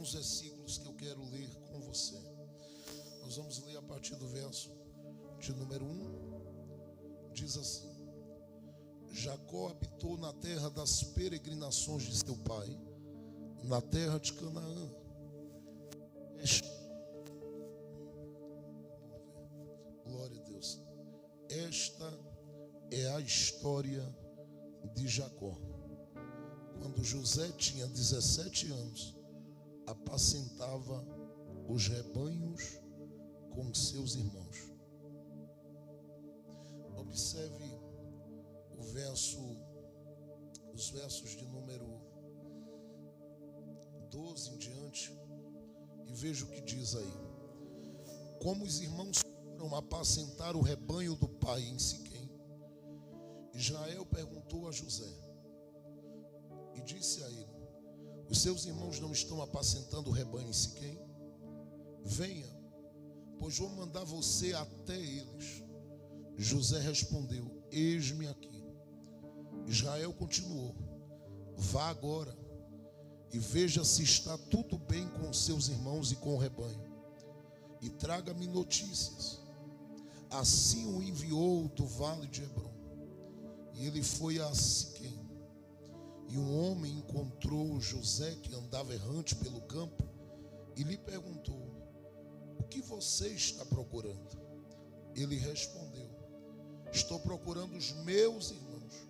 alguns versículos que eu quero ler com você. Nós vamos ler a partir do verso de número 1. Diz assim: Jacó habitou na terra das peregrinações de seu pai, na terra de Canaã. Glória a Deus. Esta é a história de Jacó. Quando José tinha 17 anos, apacentava os rebanhos com seus irmãos. Observe os versos de número 12 em diante e veja o que diz aí. Como os irmãos foram apacentar o rebanho do pai em Siquém, Israel perguntou a José e disse a ele: os seus irmãos não estão apacentando o rebanho em Siquém? Venha, pois vou mandar você até eles. José respondeu: eis-me aqui. Israel continuou: vá agora e veja se está tudo bem com seus irmãos e com o rebanho, e traga-me notícias. Assim o enviou do vale de Hebrom. E ele foi a Siquém. E um homem encontrou José, que andava errante pelo campo, e lhe perguntou: o que você está procurando? Ele respondeu: estou procurando os meus irmãos.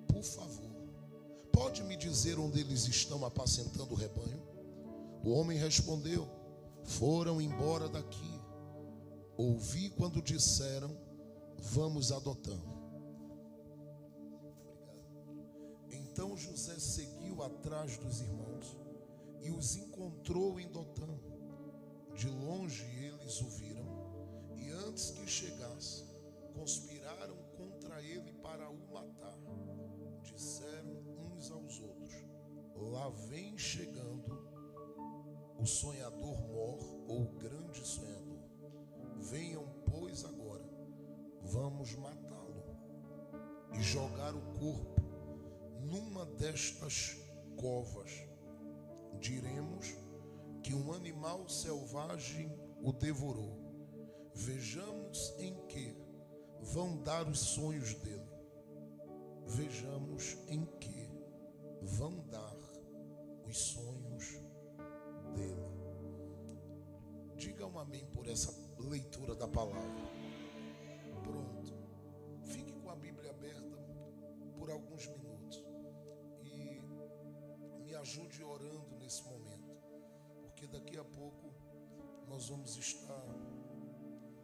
Por favor, pode me dizer onde eles estão apacentando o rebanho? O homem respondeu: foram embora daqui. Ouvi quando disseram: vamos a Dotã. Então José seguiu atrás dos irmãos e os encontrou em Dotã. De longe eles o viram, e antes que chegasse, conspiraram contra ele para o matar. Disseram uns aos outros: lá vem chegando o sonhador mor, ou o grande sonhador. Venham, pois, agora, vamos matá-lo e jogar o corpo numa destas covas. Diremos que um animal selvagem o devorou. Vejamos em que vão dar os sonhos dele. Vejamos em que vão dar os sonhos dele. Diga um amém por essa leitura da palavra. Pronto. Fique com a Bíblia aberta por alguns minutos e me ajude orando nesse momento, porque daqui a pouco nós vamos estar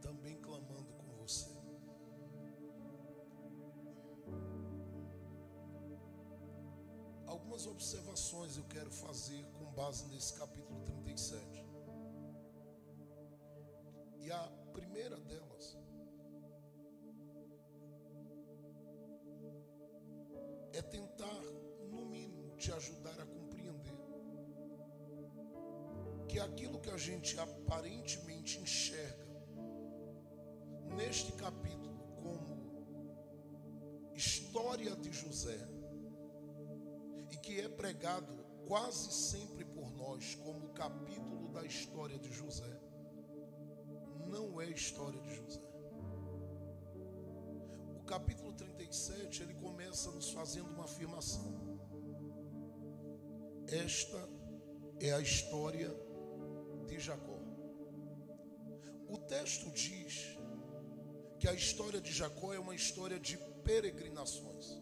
também clamando com você. Algumas observações eu quero fazer com base nesse capítulo 37. E a primeira delas é tentar, no mínimo, te ajudar a compreender que aquilo que a gente aparentemente enxerga neste capítulo como história de José, e que é pregado quase sempre por nós como o capítulo da história de José, não é a história de José. O capítulo 37, ele começa nos fazendo uma afirmação: esta é a história de Jacó. O texto diz que a história de Jacó é uma história de peregrinações.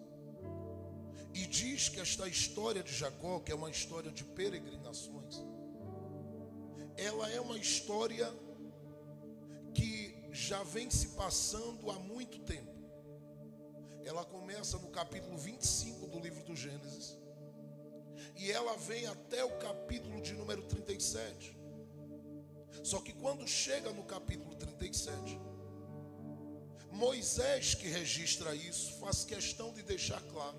E diz que esta história de Jacó, que é uma história de peregrinações, ela é uma história que já vem se passando há muito tempo. Ela começa no capítulo 25 do livro do Gênesis e ela vem até o capítulo de número 37. Só que quando chega no capítulo 37, Moisés, que registra isso, faz questão de deixar claro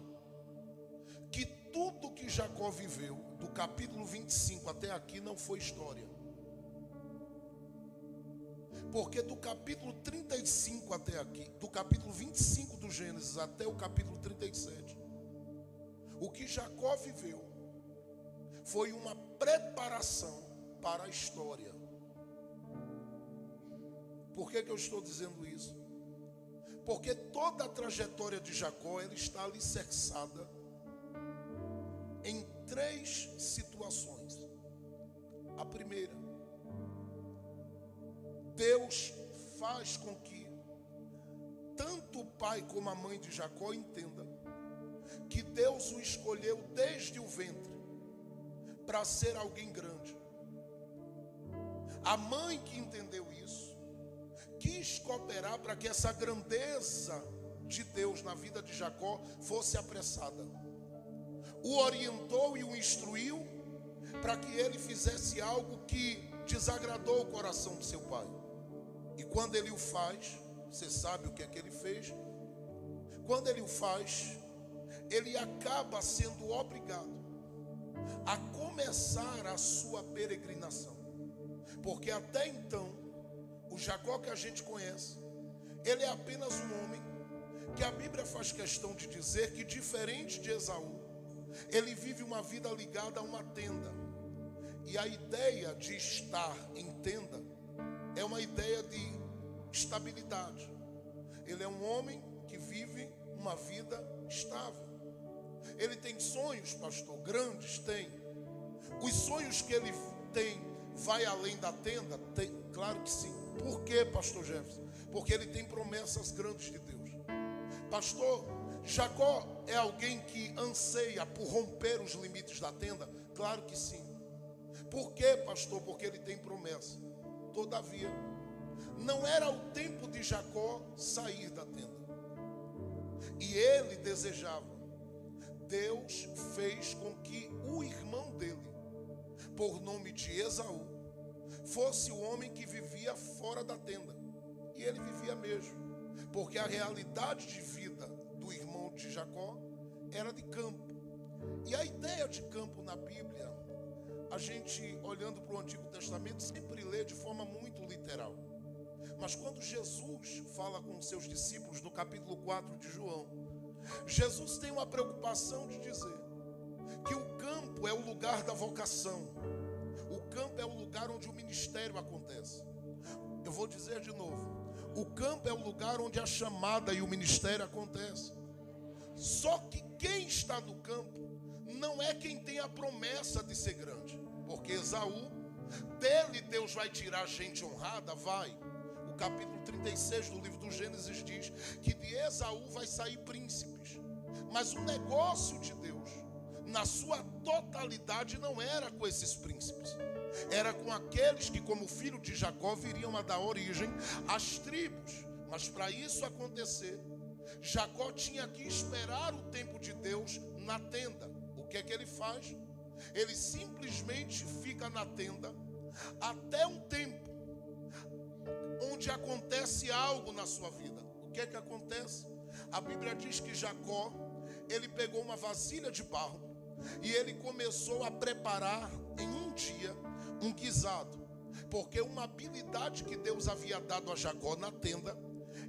que tudo que Jacó viveu do capítulo 25 até aqui não foi história. Porque do capítulo 35 até aqui, do capítulo 25 do Gênesis até o capítulo 37, o que Jacó viveu foi uma preparação para a história. Por que eu estou dizendo isso? Porque toda a trajetória de Jacó, ela está alicerçada em 3 situações. A primeira, Deus faz com que tanto o pai como a mãe de Jacó entendam que Deus o escolheu desde o ventre para ser alguém grande. A mãe que entendeu isso quis cooperar para que essa grandeza de Deus na vida de Jacó fosse apressada. O orientou e o instruiu para que ele fizesse algo que desagradou o coração do seu pai. E quando ele o faz, você sabe o que é que ele fez? Quando ele o faz, ele acaba sendo obrigado a começar a sua peregrinação. Porque até então, o Jacó que a gente conhece, ele é apenas um homem que a Bíblia faz questão de dizer que, diferente de Esaú, ele vive uma vida ligada a uma tenda. E a ideia de estar em tenda é uma ideia de estabilidade. Ele é um homem que vive uma vida estável. Ele tem sonhos, pastor, grandes, tem. Os sonhos que ele tem vai além da tenda? Tem, claro que sim. Por quê, pastor Jefferson? Porque ele tem promessas grandes de Deus. Pastor, Jacó é alguém que anseia por romper os limites da tenda? Claro que sim. Por quê, pastor? Porque ele tem promessa. Todavia, não era o tempo de Jacó sair da tenda. E ele desejava. Deus fez com que o irmão dele, por nome de Esaú, fosse o homem que vivia fora da tenda. E ele vivia mesmo, porque a realidade de vida do irmão de Jacó era de campo. E a ideia de campo na Bíblia, a gente olhando para o Antigo Testamento sempre lê de forma muito literal. Mas quando Jesus fala com os seus discípulos no capítulo 4 de João, Jesus tem uma preocupação de dizer que o campo é o lugar da vocação. O campo é o lugar onde o ministério acontece. Eu vou dizer de novo. O campo é o lugar onde a chamada e o ministério acontecem. Só que quem está no campo não é quem tem a promessa de ser grande. Porque Esaú, dele Deus vai tirar gente honrada, vai. O capítulo 36 do livro do Gênesis diz que de Esaú vai sair príncipes. Mas o negócio de Deus, na sua totalidade, não era com esses príncipes. Era com aqueles que, como filho de Jacó, viriam a dar origem às tribos. Mas para isso acontecer, Jacó tinha que esperar o tempo de Deus na tenda. O que é que ele faz? Ele simplesmente fica na tenda até um tempo onde acontece algo na sua vida. O que é que acontece? A Bíblia diz que Jacó, ele pegou uma vasilha de barro e ele começou a preparar em um dia um guisado. Porque uma habilidade que Deus havia dado a Jacó na tenda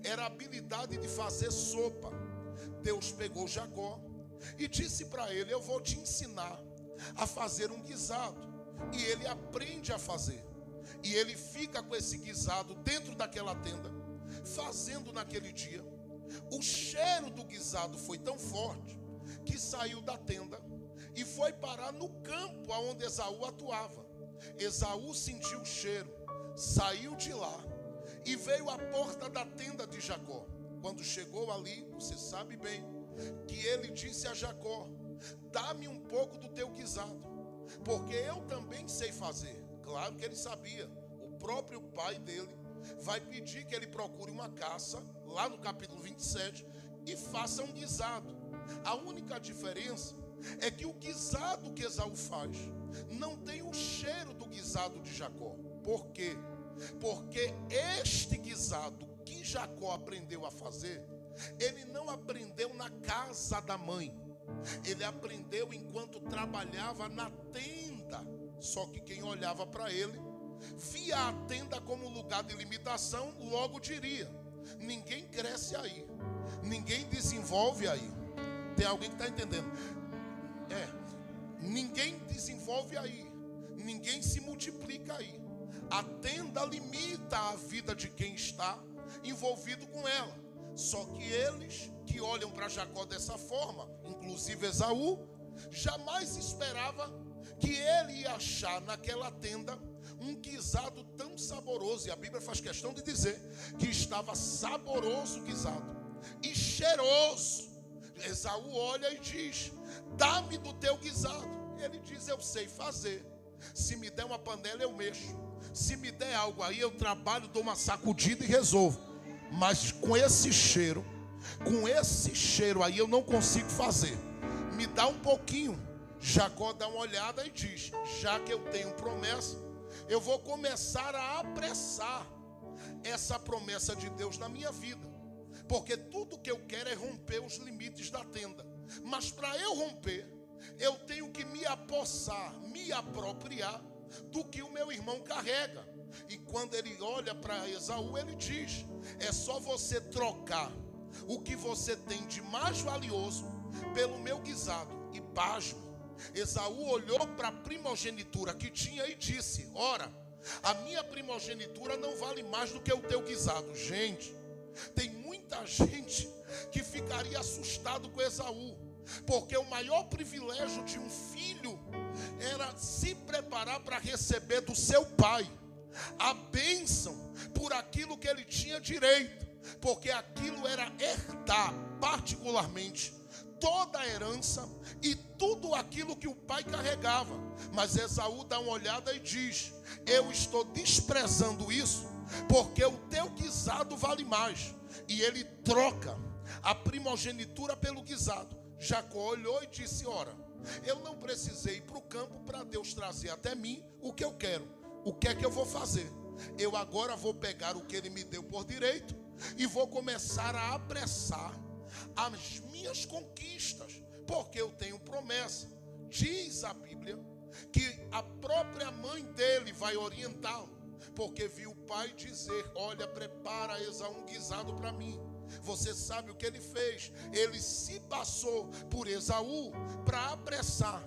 era a habilidade de fazer sopa. Deus pegou Jacó e disse para ele: eu vou te ensinar a fazer um guisado. E ele aprende a fazer. E ele fica com esse guisado dentro daquela tenda, fazendo naquele dia. O cheiro do guisado foi tão forte que saiu da tenda e foi parar no campo onde Esaú atuava. Esaú sentiu o cheiro, saiu de lá e veio à porta da tenda de Jacó. Quando chegou ali, você sabe bem que ele disse a Jacó: dá-me um pouco do teu guisado, porque eu também sei fazer. Claro que ele sabia. O próprio pai dele vai pedir que ele procure uma caça, lá no capítulo 27, e faça um guisado. A única diferença é que o guisado que Esaú faz não tem o cheiro do guisado de Jacó. Por quê? Porque este guisado que Jacó aprendeu a fazer, ele não aprendeu na casa da mãe. Ele aprendeu enquanto trabalhava na tenda. Só que quem olhava para ele via a tenda como lugar de limitação, logo diria: ninguém cresce aí, ninguém desenvolve aí. Tem alguém que está entendendo? ninguém desenvolve aí, ninguém se multiplica aí. A tenda limita a vida de quem está envolvido com ela. Só que eles que olham para Jacó dessa forma, inclusive Esaú, jamais esperava que ele ia achar naquela tenda um guisado tão saboroso. E a Bíblia faz questão de dizer que estava saboroso o guisado e cheiroso. Esaú olha e diz: dá-me do teu guisado. Ele diz: eu sei fazer. Se me der uma panela eu mexo. Se me der algo aí eu trabalho, dou uma sacudida e resolvo. Mas com esse cheiro aí eu não consigo fazer. Me dá um pouquinho. Jacó dá uma olhada e diz: já que eu tenho promessa, eu vou começar a apressar essa promessa de Deus na minha vida. Porque tudo que eu quero é romper os limites da tenda. Mas para eu romper, eu tenho que me apossar, me apropriar do que o meu irmão carrega. E quando ele olha para Esaú, ele diz: é só você trocar o que você tem de mais valioso pelo meu guisado. E pasmo, Esaú olhou para a primogenitura que tinha e disse: ora, a minha primogenitura não vale mais do que o teu guisado. Gente, tem muita gente que ficaria assustado com Esaú, porque o maior privilégio de um filho era se preparar para receber do seu pai a bênção por aquilo que ele tinha direito, porque aquilo era herdar particularmente toda a herança e tudo aquilo que o pai carregava. Mas Esaú dá uma olhada e diz: eu estou desprezando isso porque o teu guisado vale mais. E ele troca a primogenitura pelo guisado. Jacó olhou e disse: ora, eu não precisei ir para o campo para Deus trazer até mim o que eu quero. O que é que eu vou fazer? Eu agora vou pegar o que ele me deu por direito e vou começar a apressar as minhas conquistas, porque eu tenho promessa. Diz a Bíblia que a própria mãe dele vai orientá-lo, porque viu o pai dizer: olha, prepara Esaú um guisado para mim. Você sabe o que ele fez? Ele se passou por Esaú para apressar.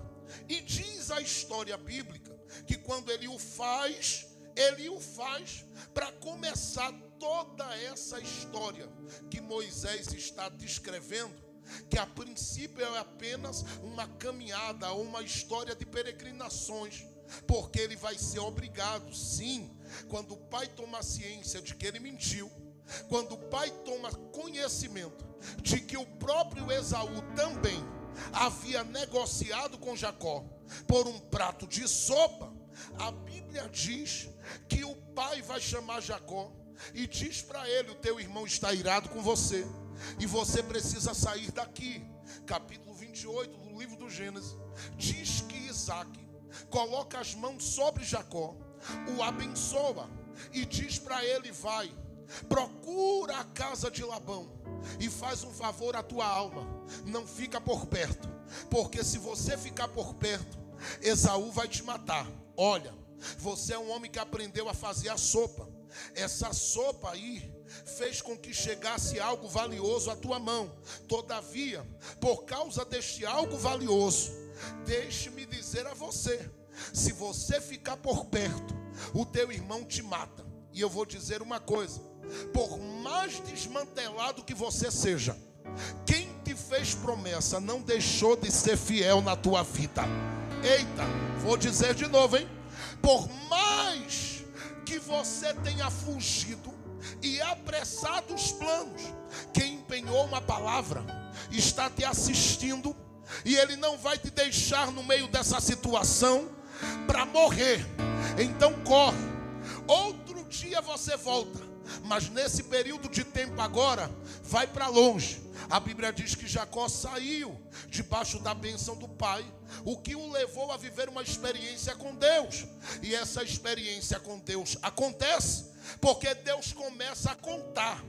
E diz a história bíblica que quando ele o faz para começar toda essa história que Moisés está descrevendo, que a princípio é apenas uma caminhada ou uma história de peregrinações, porque ele vai ser obrigado, sim, quando o pai toma ciência de que ele mentiu, quando o pai toma conhecimento de que o próprio Esaú também havia negociado com Jacó por um prato de sopa, a Bíblia diz que o pai vai chamar Jacó e diz para ele: o teu irmão está irado com você e você precisa sair daqui. Capítulo 28 do livro do Gênesis diz que Isaac coloca as mãos sobre Jacó, o abençoa e diz para ele: vai, procura a casa de Labão e faz um favor à tua alma, não fica por perto, porque se você ficar por perto, Esaú vai te matar. Olha, você é um homem que aprendeu a fazer a sopa. Essa sopa aí fez com que chegasse algo valioso à tua mão. Todavia, por causa deste algo valioso, deixe-me dizer a você: se você ficar por perto, o teu irmão te mata. E eu vou dizer uma coisa: por mais desmantelado que você seja, quem te fez promessa não deixou de ser fiel na tua vida. Eita, vou dizer de novo, hein? Por mais que você tenha fugido e apressado os planos, quem empenhou uma palavra está te assistindo, e ele não vai te deixar no meio dessa situação para morrer. Então corre, outro dia você volta, mas nesse período de tempo agora, vai para longe. A Bíblia diz que Jacó saiu debaixo da bênção do pai, o que o levou a viver uma experiência com Deus. E essa experiência com Deus acontece porque Deus começa a contar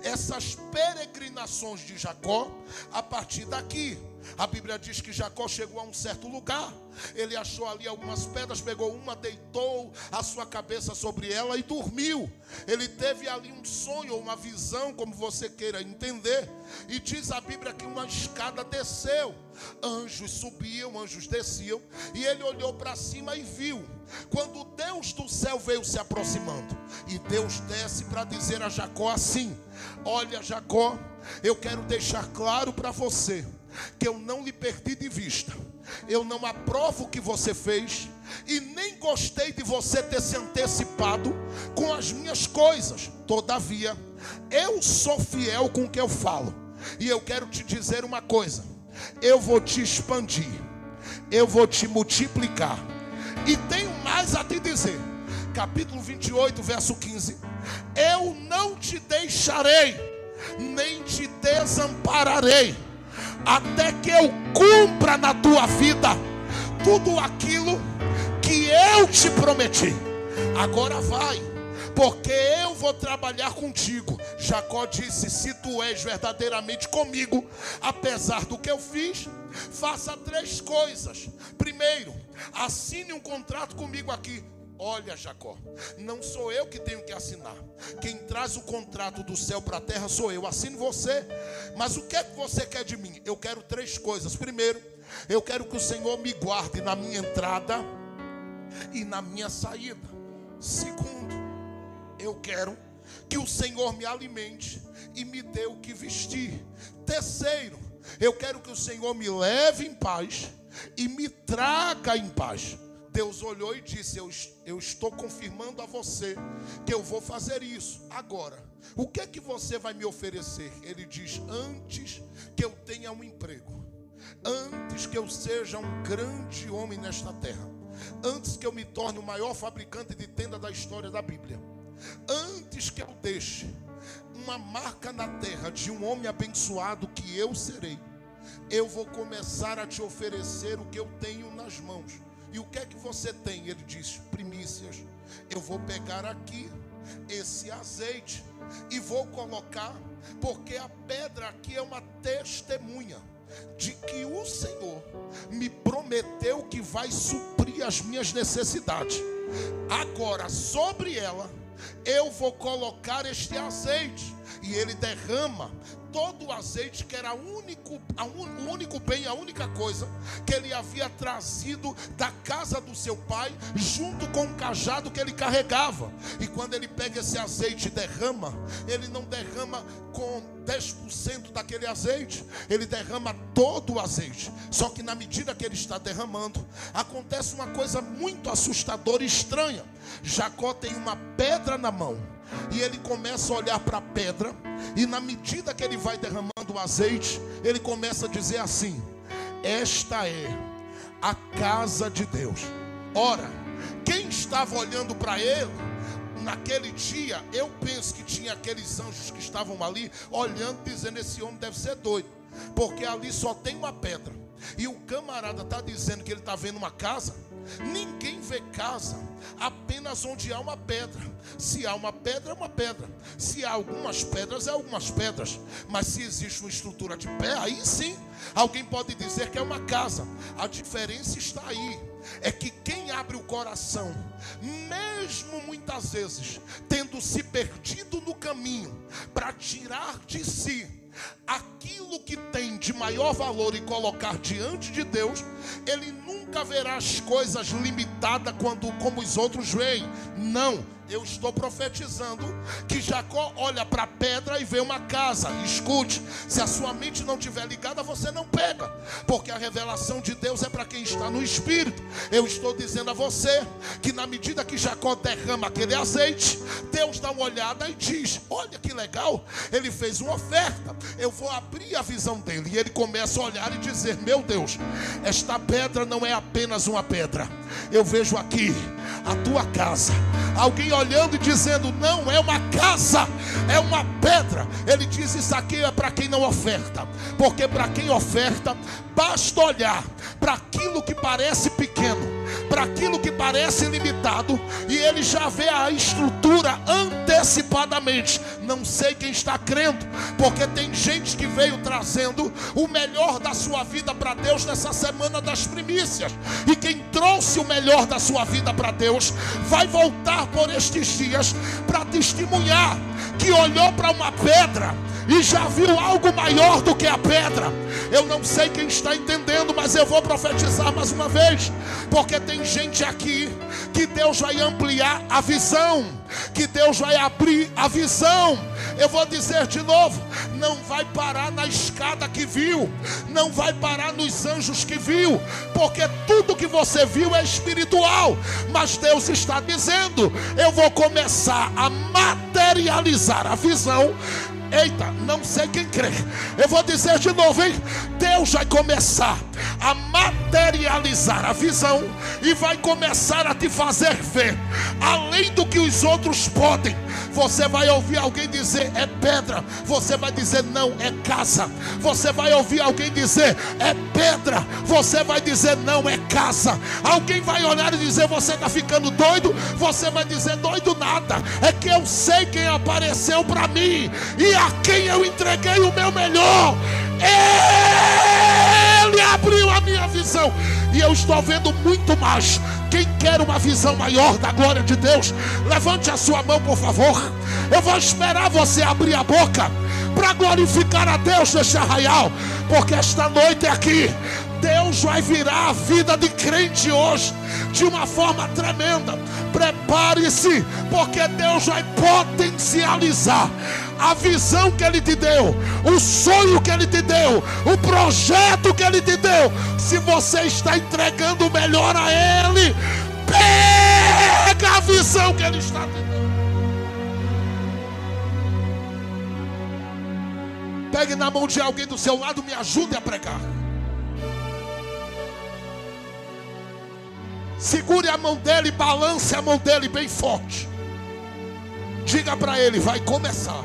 essas peregrinações de Jacó a partir daqui. A Bíblia diz que Jacó chegou a um certo lugar. Ele achou ali algumas pedras, pegou uma, deitou a sua cabeça sobre ela e dormiu. Ele teve ali um sonho ou uma visão, como você queira entender. E diz a Bíblia que uma escada desceu. Anjos subiam, anjos desciam. E ele olhou para cima e viu. Quando Deus do céu veio se aproximando. E Deus desce para dizer a Jacó assim: olha, Jacó, eu quero deixar claro para você que eu não lhe perdi de vista. Eu não aprovo o que você fez e nem gostei de você ter se antecipado com as minhas coisas. Todavia, eu sou fiel com o que eu falo. E eu quero te dizer uma coisa: eu vou te expandir, eu vou te multiplicar. E tenho mais a te dizer. Capítulo 28, verso 15: eu não te deixarei, nem te desampararei, até que eu cumpra na tua vida tudo aquilo que eu te prometi. Agora vai, porque eu vou trabalhar contigo. Jacó disse: se tu és verdadeiramente comigo, apesar do que eu fiz, faça 3 coisas. Primeiro, assine um contrato comigo aqui. Olha, Jacó, não sou eu que tenho que assinar. Quem traz o contrato do céu para a terra sou eu. Assine você. Mas o que é que você quer de mim? Eu quero 3 coisas. Primeiro, eu quero que o Senhor me guarde na minha entrada e na minha saída. Segundo, eu quero que o Senhor me alimente e me dê o que vestir. Terceiro, eu quero que o Senhor me leve em paz e me traga em paz. Deus olhou e disse: eu estou confirmando a você que eu vou fazer isso. Agora, o que é que você vai me oferecer? Ele diz: antes que eu tenha um emprego, antes que eu seja um grande homem nesta terra, antes que eu me torne o maior fabricante de tenda da história da Bíblia, antes que eu deixe uma marca na terra de um homem abençoado que eu serei, eu vou começar a te oferecer o que eu tenho nas mãos. E o que é que você tem? Ele diz: primícias. Eu vou pegar aqui esse azeite e vou colocar, porque a pedra aqui é uma testemunha de que o Senhor me prometeu que vai suprir as minhas necessidades. Agora, sobre ela, eu vou colocar este azeite. E ele derrama todo o azeite, que era o único bem, a única coisa que ele havia trazido da casa do seu pai, junto com o cajado que ele carregava. E quando ele pega esse azeite e derrama, ele não derrama com 10% daquele azeite, ele derrama todo o azeite. Só que na medida que ele está derramando, acontece uma coisa muito assustadora e estranha. Jacó tem uma pedra na mão e ele começa a olhar para a pedra, e na medida que ele vai derramando o azeite, ele começa a dizer assim: esta é a casa de Deus. Ora, quem estava olhando para ele naquele dia, eu penso que tinha aqueles anjos que estavam ali olhando, dizendo: esse homem deve ser doido, porque ali só tem uma pedra. E o camarada está dizendo que ele está vendo uma casa. Ninguém vê casa apenas onde há uma pedra. Se há uma pedra, é uma pedra. Se há algumas pedras, é algumas pedras. Mas se existe uma estrutura de pé, aí sim alguém pode dizer que é uma casa. A diferença está aí, é que quem abre o coração, mesmo muitas vezes tendo se perdido no caminho, para tirar de si aquilo que tem de maior valor e colocar diante de Deus, ele nunca verá as coisas limitadas como os outros veem. Não, eu estou profetizando que Jacó olha para a pedra e vê uma casa. Escute, se a sua mente não estiver ligada, você não pega, porque a revelação de Deus é para quem está no Espírito. Eu estou dizendo a você que na medida que Jacó derrama aquele azeite, Deus dá uma olhada e diz: olha que legal, ele fez uma oferta, eu vou abrir a visão dele. E ele começa a olhar e dizer: meu Deus, esta pedra não é apenas uma pedra, eu vejo aqui a tua casa. Alguém olhando e dizendo: não é uma casa, é uma pedra. Ele diz: isso aqui é para quem não oferta, porque para quem oferta, basta olhar para aquilo que parece pequeno, para aquilo que parece limitado, e ele já vê a estrutura antecipada. antecipadamente. Não sei quem está crendo, porque tem gente que veio trazendo o melhor da sua vida para Deus nessa semana das primícias. E quem trouxe o melhor da sua vida para Deus vai voltar por estes dias para testemunhar que olhou para uma pedra e já viu algo maior do que a pedra. Eu não sei quem está entendendo, mas eu vou profetizar mais uma vez, porque tem gente aqui que Deus vai ampliar a visão, que Deus vai abrir a visão. Eu vou dizer de novo: não vai parar na escada que viu, não vai parar nos anjos que viu, porque tudo que você viu é espiritual. Mas Deus está dizendo: eu vou começar a materializar a visão. Eita, não sei quem crê. Eu vou dizer de novo, hein? Deus vai começar a materializar a visão e vai começar a te fazer ver além do que os outros podem. Você vai ouvir alguém dizer é pedra, você vai dizer não, é casa. Você vai ouvir alguém dizer é pedra, você vai dizer não, é casa. Alguém vai olhar e dizer você está ficando doido, você vai dizer doido nada, é que eu sei quem apareceu para mim e a quem eu entreguei o meu melhor. Ele abriu a minha visão e eu estou vendo muito mais. Quem quer uma visão maior da glória de Deus, levante a sua mão, por favor. Eu vou esperar você abrir a boca para glorificar a Deus neste arraial, porque esta noite aqui Deus vai virar a vida de crente hoje de uma forma tremenda. Prepare-se, porque Deus vai potencializar a visão que Ele te deu, o sonho que Ele te deu, o projeto que Ele te deu. Se você está entregando o melhor a Ele, pega a visão que Ele está te dando. Pegue na mão de alguém do seu lado, me ajude a pregar. Segure a mão dele, balance a mão dele bem forte. Diga para ele: vai começar.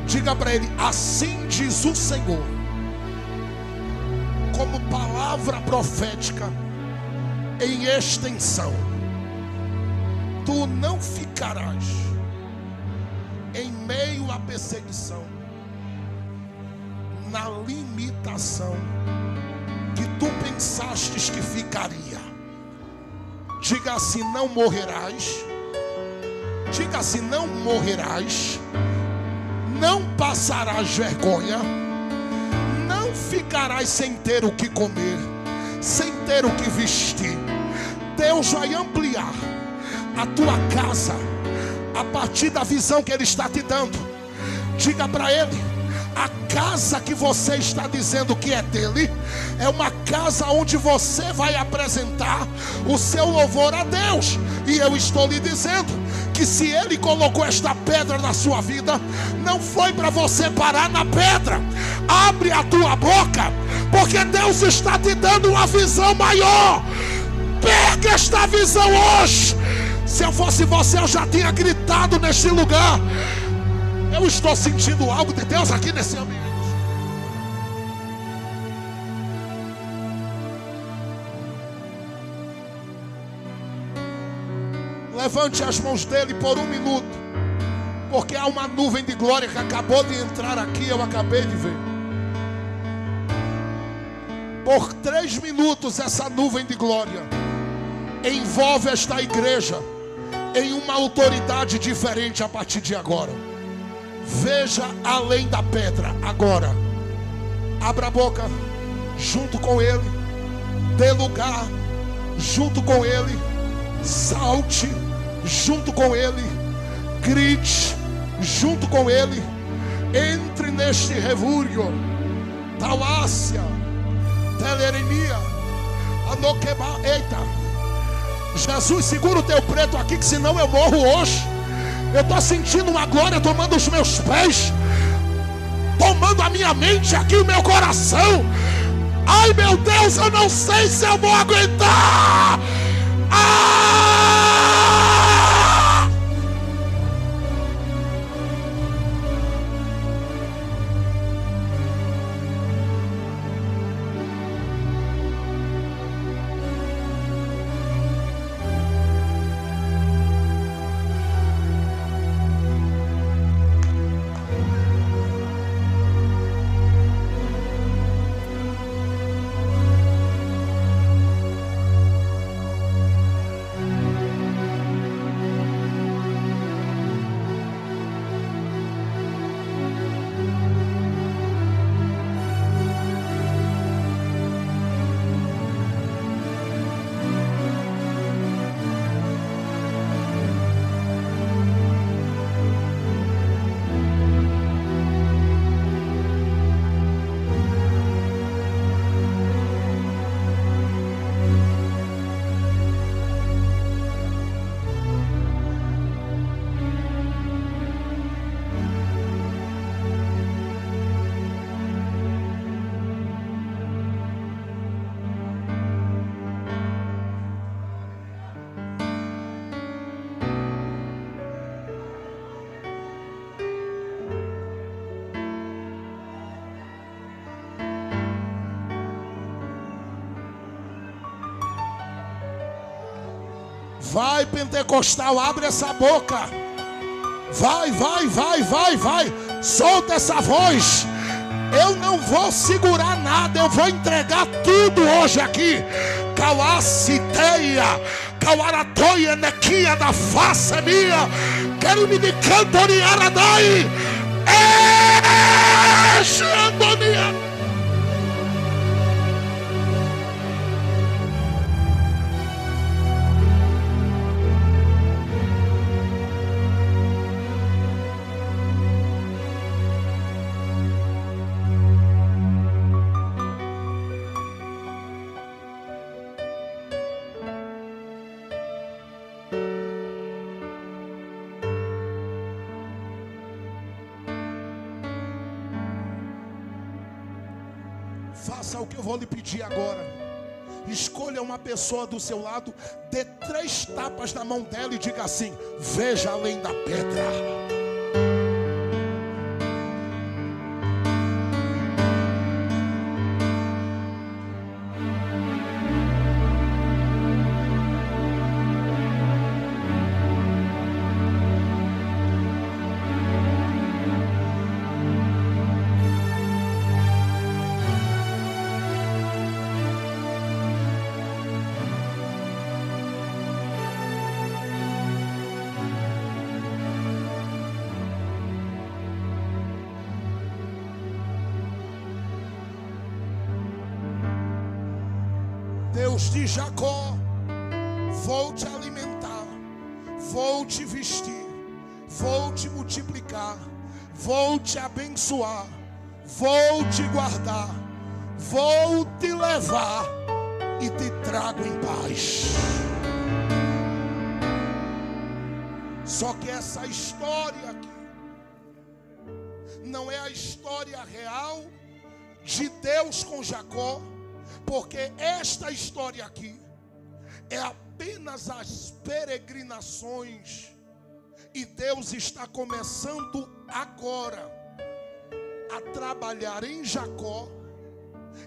Diga para ele: assim diz o Senhor, como palavra profética em extensão. Tu não ficarás em meio à perseguição, na limitação que tu pensastes que ficaria. Diga assim: não morrerás. Diga assim: não morrerás. Não passarás vergonha. Não ficarás sem ter o que comer, sem ter o que vestir. Deus vai ampliar a tua casa a partir da visão que Ele está te dando. Diga para Ele: a casa que você está dizendo que é dele é uma casa onde você vai apresentar o seu louvor a Deus. E eu estou lhe dizendo que se Ele colocou esta pedra na sua vida, não foi para você parar na pedra. Abre a tua boca, porque Deus está te dando uma visão maior. Pega esta visão hoje. Se eu fosse você, eu já tinha gritado neste lugar. Eu estou sentindo algo de Deus aqui nesse ambiente. Levante as mãos dele por um minuto, porque há uma nuvem de glória que acabou de entrar aqui, eu acabei de ver. Por 3 minutos essa nuvem de glória envolve esta igreja em uma autoridade diferente a partir de agora. Veja além da pedra agora. Abra a boca junto com Ele. Dê lugar junto com Ele. Salte junto com Ele. Grite junto com Ele. Entre neste revúrio. Talácia, telerenia, anoqueba. Eita, Jesus, segura o teu preto aqui, que senão eu morro hoje. Eu estou sentindo uma glória tomando os meus pés, tomando a minha mente aqui, o meu coração. Ai meu Deus, eu não sei se eu vou aguentar. Vai, pentecostal, abre essa boca. Vai. Solta essa voz. Eu não vou segurar nada, eu vou entregar tudo hoje aqui. Cauaciteia, cauaratoia, nequia da face minha. Quero me de cantoriaradai. Xandonia. Faça o que eu vou lhe pedir agora. Escolha uma pessoa do seu lado, dê 3 tapas na mão dela e diga assim: veja além da pedra. Deus de Jacó, vou te alimentar, vou te vestir, vou te multiplicar, vou te abençoar, vou te guardar, vou te levar e te trago em paz. Só que essa história aqui não é a história real de Deus com Jacó, porque esta história aqui é apenas as peregrinações, e Deus está começando agora a trabalhar em Jacó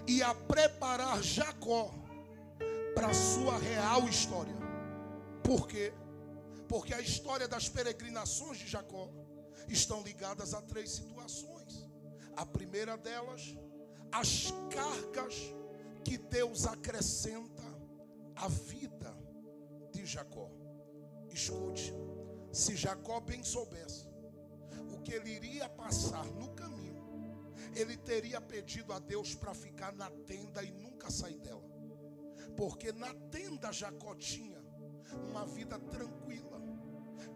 e a preparar Jacó para a sua real história. Por quê? Porque a história das peregrinações de Jacó estão ligadas a 3 situações. A primeira delas, as cargas que Deus acrescenta à vida de Jacó. Escute, se Jacó bem soubesse o que ele iria passar no caminho, ele teria pedido a Deus para ficar na tenda e nunca sair dela. Porque na tenda Jacó tinha uma vida tranquila.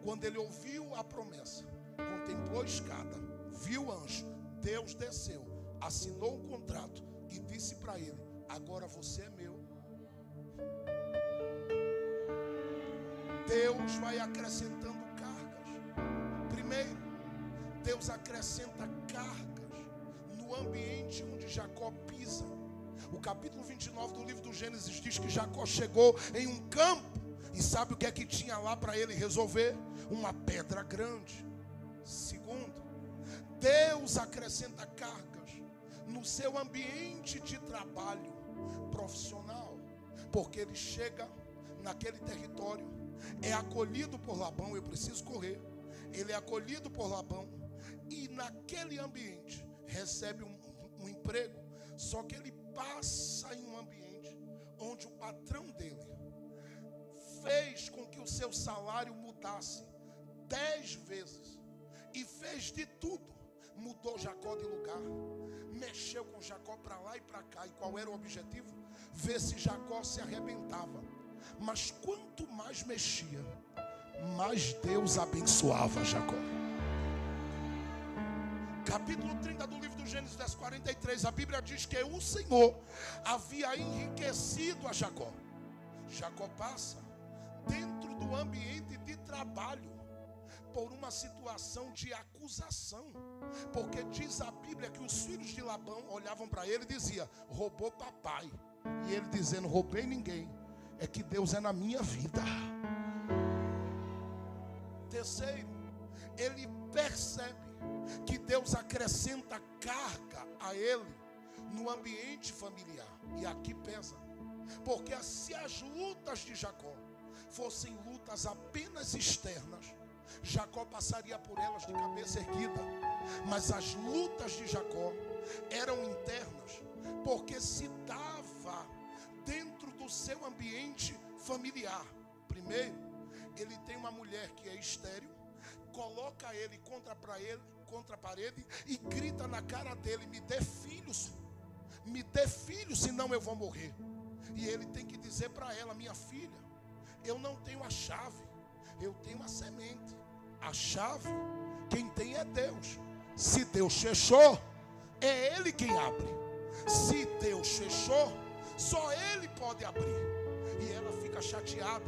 Quando ele ouviu a promessa, contemplou a escada, viu o anjo, Deus desceu, assinou um contrato e disse para ele: agora você é meu. Deus vai acrescentando cargas. Primeiro, Deus acrescenta cargas no ambiente onde Jacó pisa. O capítulo 29 do livro do Gênesis diz que Jacó chegou em um campo. E sabe o que é que tinha lá para ele resolver? Uma pedra grande. Segundo, Deus acrescenta cargas no seu ambiente de trabalho profissional, porque ele chega naquele território, é acolhido por Labão. Eu preciso correr. Ele é acolhido por Labão e naquele ambiente recebe um emprego, só que ele passa em um ambiente onde o patrão dele fez com que o seu salário mudasse 10 vezes e fez de tudo. Mudou Jacó de lugar, mexeu com Jacó para lá e para cá. E qual era o objetivo? Ver se Jacó se arrebentava. Mas quanto mais mexia, mais Deus abençoava Jacó. Capítulo 30 do livro do Gênesis 10:43, a Bíblia diz que o Senhor havia enriquecido a Jacó. Jacó passa dentro do ambiente de trabalho por uma situação de acusação, porque diz a Bíblia que os filhos de Labão olhavam para ele e diziam: roubou papai. E ele dizendo: roubei ninguém, é que Deus é na minha vida. Terceiro, ele percebe que Deus acrescenta carga a ele no ambiente familiar. E aqui pesa, porque se as lutas de Jacó fossem lutas apenas externas, Jacó passaria por elas de cabeça erguida. Mas as lutas de Jacó eram internas, porque se dava dentro do seu ambiente familiar. Primeiro, ele tem uma mulher que é estéril, coloca ele contra a parede e grita na cara dele: me dê filhos, senão eu vou morrer. E ele tem que dizer para ela: minha filha, eu não tenho a chave, eu tenho a semente. A chave, quem tem é Deus. Se Deus fechou, é Ele quem abre. Se Deus fechou, só Ele pode abrir. E ela fica chateada,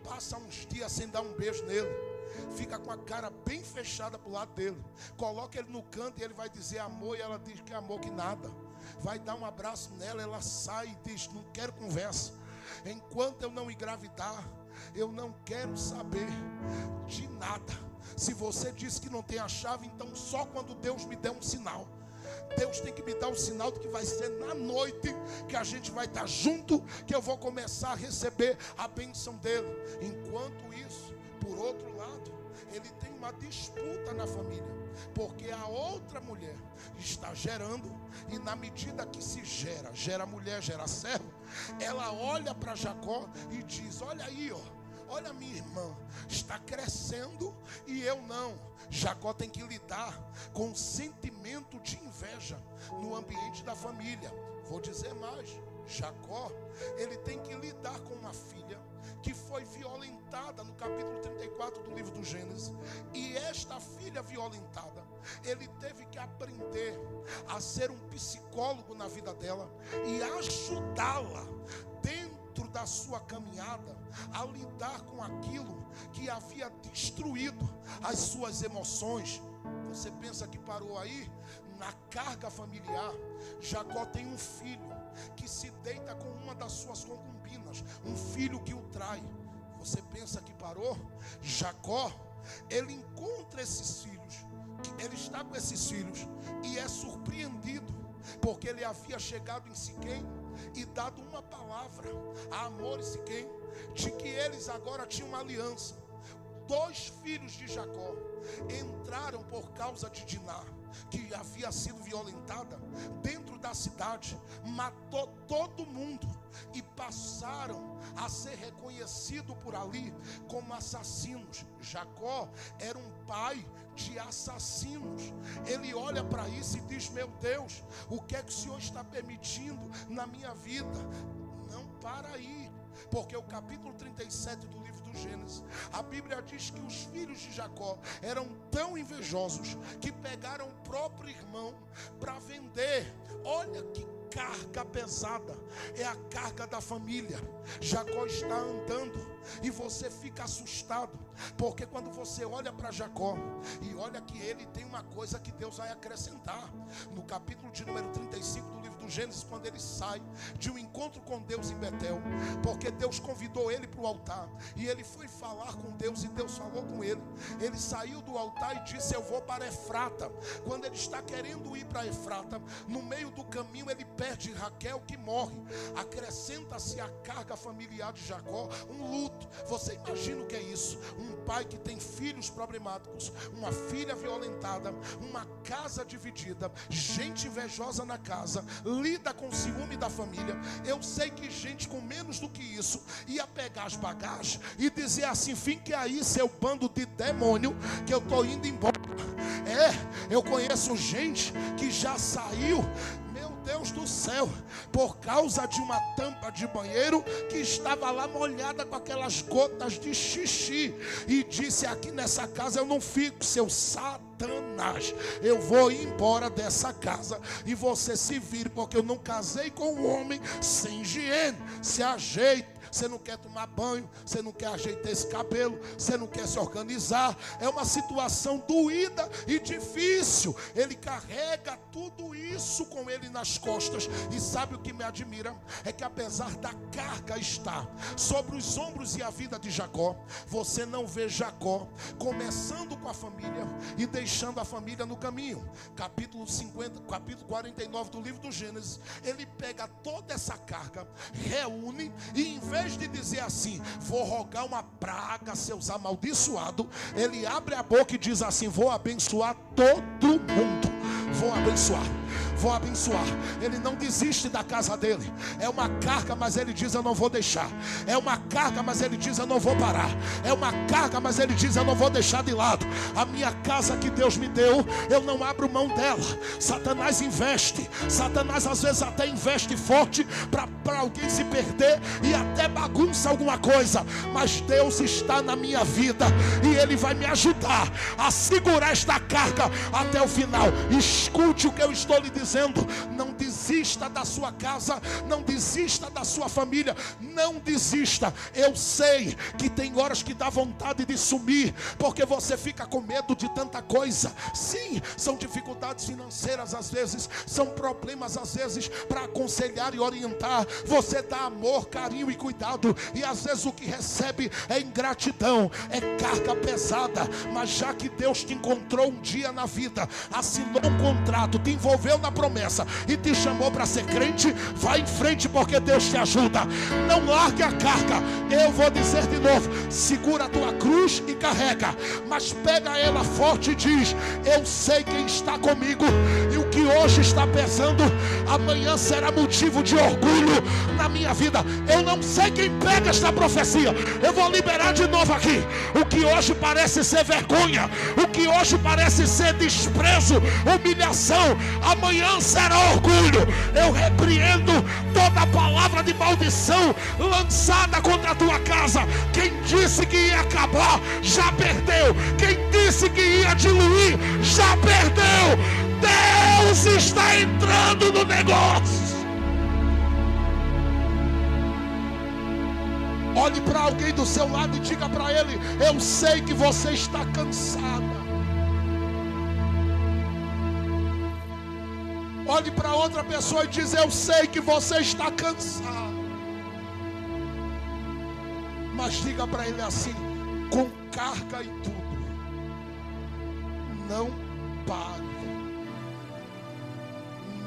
passa uns dias sem dar um beijo nele, fica com a cara bem fechada pro lado dele, coloca ele no canto e ele vai dizer amor, e ela diz que amor que nada. Vai dar um abraço nela, ela sai e diz: não quero conversa, enquanto eu não engravidar, eu não quero saber de nada. Se você disse que não tem a chave, então só quando Deus me der um sinal. Deus tem que me dar um sinal de que vai ser na noite que a gente vai estar junto, que eu vou começar a receber a bênção dele. Enquanto isso, por outro lado, ele tem uma disputa na família, porque a outra mulher está gerando, e na medida que se gera mulher, gera servo, ela olha para Jacó e diz: olha aí, ó, olha, minha irmã está crescendo e eu não. Jacó tem que lidar com o sentimento de inveja no ambiente da família. Vou dizer mais: Jacó, ele tem que lidar com uma filha que foi violentada no capítulo 34 do livro do Gênesis. E esta filha violentada, ele teve que aprender a ser um psicólogo na vida dela e ajudá-la dentro da sua caminhada a lidar com aquilo que havia destruído as suas emoções. Você pensa que parou aí? Na carga familiar, Jacó tem um filho que se deita com uma das suas concubinas, um filho que o trai. Você pensa que parou? Jacó, ele encontra esses filhos, ele está com esses filhos e é surpreendido, porque ele havia chegado em Siquém e dado uma palavra a Hamor e Siquém, de que eles agora tinham uma aliança. 2 filhos de Jacó entraram por causa de Diná, que havia sido violentada dentro da cidade, matou todo mundo e passaram a ser reconhecidos por ali como assassinos. Jacó era um pai de assassinos. Ele olha para isso e diz: meu Deus, o que é que o Senhor está permitindo na minha vida? Não para aí, porque o capítulo 37 do livro do Gênesis, a Bíblia diz que os filhos de Jacó eram tão invejosos que pegaram o próprio irmão para vender. Olha que carga pesada, é a carga da família. Jacó está andando e você fica assustado, porque quando você olha para Jacó e olha que ele tem uma coisa que Deus vai acrescentar. No capítulo de número 35 do livro do Gênesis, quando ele sai de um encontro com Deus em Betel, porque Deus convidou ele para o altar, e ele foi falar com Deus e Deus falou com ele. Ele saiu do altar e disse: eu vou para Efrata. Quando ele está querendo ir para Efrata, no meio do caminho ele perde Raquel, que morre. Acrescenta-se a carga familiar de Jacó, um luto. Você imagina o que é isso? Um pai que tem filhos problemáticos, uma filha violentada, uma casa dividida, gente invejosa na casa, lida com o ciúme da família. Eu sei que gente com menos do que isso ia pegar as bagagens e dizer assim: fique aí, seu bando de demônio, que eu estou indo embora. Eu conheço gente que já saiu, meu Deus do céu, por causa de uma tampa de banheiro que estava lá molhada com aquelas gotas de xixi, e disse: aqui nessa casa eu não fico, seu Satanás, eu vou ir embora dessa casa e você se vire, porque eu não casei com um homem sem higiene. Se ajeite. Você não quer tomar banho, você não quer ajeitar esse cabelo, você não quer se organizar. É uma situação doída e difícil. Ele carrega tudo isso com ele nas costas. E sabe o que me admira? É que apesar da carga estar sobre os ombros e a vida de Jacó, você não vê Jacó começando com a família e deixando a família no caminho. Capítulo 49 do livro do Gênesis, ele pega toda essa carga, reúne e em vez vez de dizer assim, vou rogar uma praga, seus amaldiçoados, ele abre a boca e diz assim, vou abençoar todo mundo. Vou abençoar, vou abençoar. Ele não desiste da casa dele. É uma carga, mas ele diz, eu não vou deixar. É uma carga, mas ele diz, eu não vou parar. É uma carga, mas ele diz, eu não vou deixar de lado. A minha casa que Deus me deu, eu não abro mão dela. Satanás investe. Satanás às vezes até investe forte para alguém se perder e até bagunça alguma coisa. Mas Deus está na minha vida e Ele vai me ajudar a segurar esta carga até o final. Escute o que eu estou lhe dizendo. Não desista da sua casa, não desista da sua família, não desista. Eu sei que tem horas que dá vontade de sumir, porque você fica com medo de tanta coisa. Sim, são dificuldades financeiras às vezes, são problemas às vezes para aconselhar e orientar. Você dá amor, carinho e cuidado, e às vezes o que recebe é ingratidão, é carga pesada. Mas já que Deus te encontrou um dia na vida, assinou um contrato, te envolveu na promessa e te chamou para ser crente, vai em frente, porque Deus te ajuda. Não largue a carga. Eu vou dizer de novo, segura a tua cruz e carrega, mas pega ela forte e diz, eu sei quem está comigo, e o que hoje está pesando, amanhã será motivo de orgulho na minha vida. Eu não sei quem pega esta profecia. Eu vou liberar de novo aqui. O que hoje parece ser vergonha, o que hoje parece ser desprezo, humilhação, amanhã será orgulho. Eu repreendo toda palavra de maldição lançada contra a tua casa. Quem disse que ia acabar, já perdeu. Quem disse que ia diluir, já perdeu. Deus está entrando no negócio. Olhe para alguém do seu lado e diga para ele, eu sei que você está cansada. Olhe para outra pessoa e diz, eu sei que você está cansado. Mas diga para ele assim, com carga e tudo, não pare,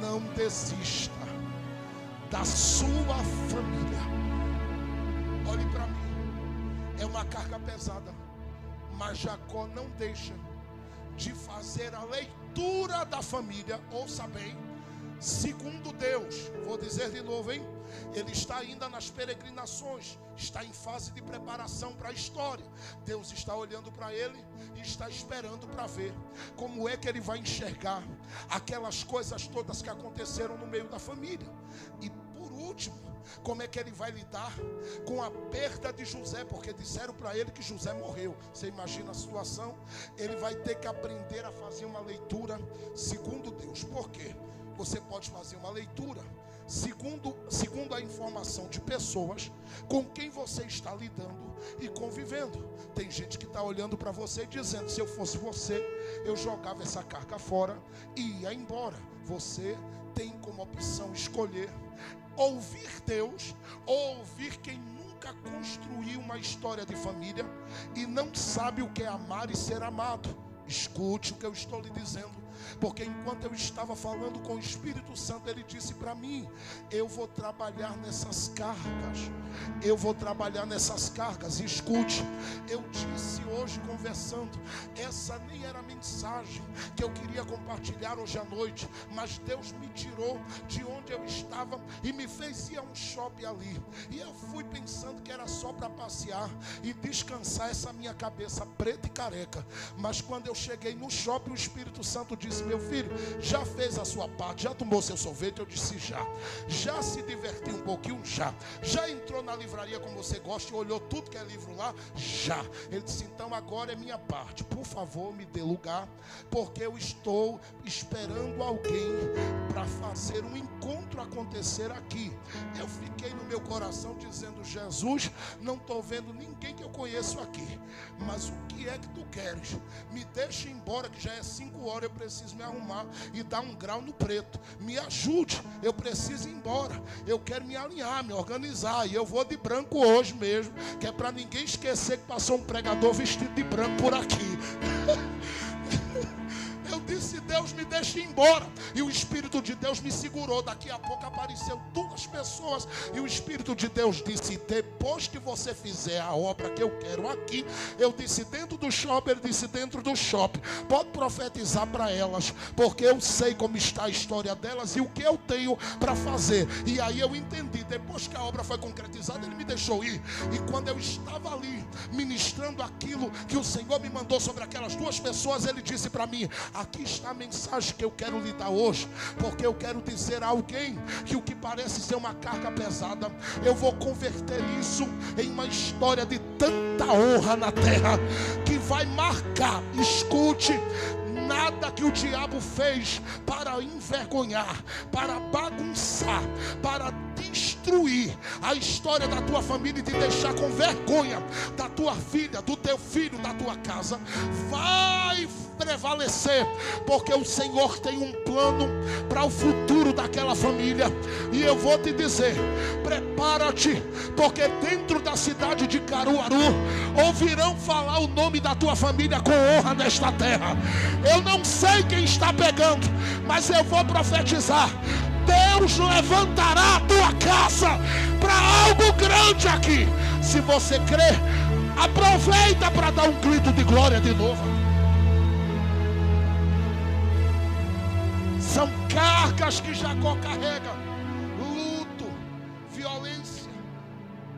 não desista da sua família. Olhe para mim, é uma carga pesada, mas Jacó não deixa de fazer a leitura da família. Ouça bem, segundo Deus, vou dizer de novo, hein? Ele está ainda nas peregrinações, está em fase de preparação para a história. Deus está olhando para ele e está esperando para ver como é que ele vai enxergar aquelas coisas todas que aconteceram no meio da família. E por último, como é que ele vai lidar com a perda de José, porque disseram para ele que José morreu. Você imagina a situação? Ele vai ter que aprender a fazer uma leitura segundo Deus. Por quê? Você pode fazer uma leitura segundo a informação de pessoas com quem você está lidando e convivendo. Tem gente que está olhando para você e dizendo, se eu fosse você, eu jogava essa carga fora e ia embora. Você tem como opção escolher ouvir Deus ou ouvir quem nunca construiu uma história de família e não sabe o que é amar e ser amado. Escute o que eu estou lhe dizendo, porque enquanto eu estava falando com o Espírito Santo, ele disse para mim, eu vou trabalhar nessas cargas, eu vou trabalhar nessas cargas. E escute, eu disse hoje conversando, essa nem era a mensagem que eu queria compartilhar hoje à noite, mas Deus me tirou de onde eu estava e me fez ir a um shopping ali, e eu fui pensando que era só para passear e descansar essa minha cabeça preta e careca. Mas quando eu cheguei no shopping, o Espírito Santo disse, meu filho, já fez a sua parte, já tomou seu sorvete? Eu disse, já se divertiu um pouquinho? Já entrou na livraria como você gosta e olhou tudo que é livro lá? Já. Ele disse, então agora é minha parte, por favor me dê lugar, porque eu estou esperando alguém para fazer um encontro acontecer aqui. Eu fiquei no meu coração dizendo, Jesus, não estou vendo ninguém que eu conheço aqui, mas o que é que tu queres? Me deixa ir embora, que já é 5 horas, eu preciso me arrumar e dar um grau no preto. Me ajude, eu preciso ir embora, eu quero me alinhar, me organizar, e eu vou de branco hoje mesmo, que é para ninguém esquecer que passou um pregador vestido de branco por aqui. Eu disse, Deus, me deixa ir embora, e o Espírito de Deus me segurou. Daqui a pouco apareceu 2 pessoas e o Espírito de Deus disse: depois que você fizer a obra que eu quero aqui, eu disse dentro do shopping, ele disse dentro do shopping, pode profetizar para elas, porque eu sei como está a história delas e o que eu tenho para fazer. E aí eu entendi. Depois que a obra foi concretizada, ele me deixou ir. E quando eu estava ali ministrando aquilo que o Senhor me mandou sobre aquelas 2 pessoas, ele disse para mim: aqui está a mensagem que eu quero lhe dar hoje, porque eu quero dizer a alguém que o que parece ser uma carga pesada, eu vou converter isso em uma história de tanta honra na terra, que vai marcar, escute, nada que o diabo fez para envergonhar, para bagunçar, para destruir a história da tua família e te deixar com vergonha da tua filha, do teu filho, da tua casa, vai prevalecer, porque o Senhor tem um plano para o futuro daquela família. E eu vou te dizer, prepara-te, porque dentro da cidade de Caruaru ouvirão falar o nome da tua família com honra nesta terra. Eu não sei quem está pegando, mas eu vou profetizar: Deus levantará a tua casa para algo grande aqui. Se você crê, aproveita para dar um grito de glória de novo. São cargas que Jacó carrega: luto, violência,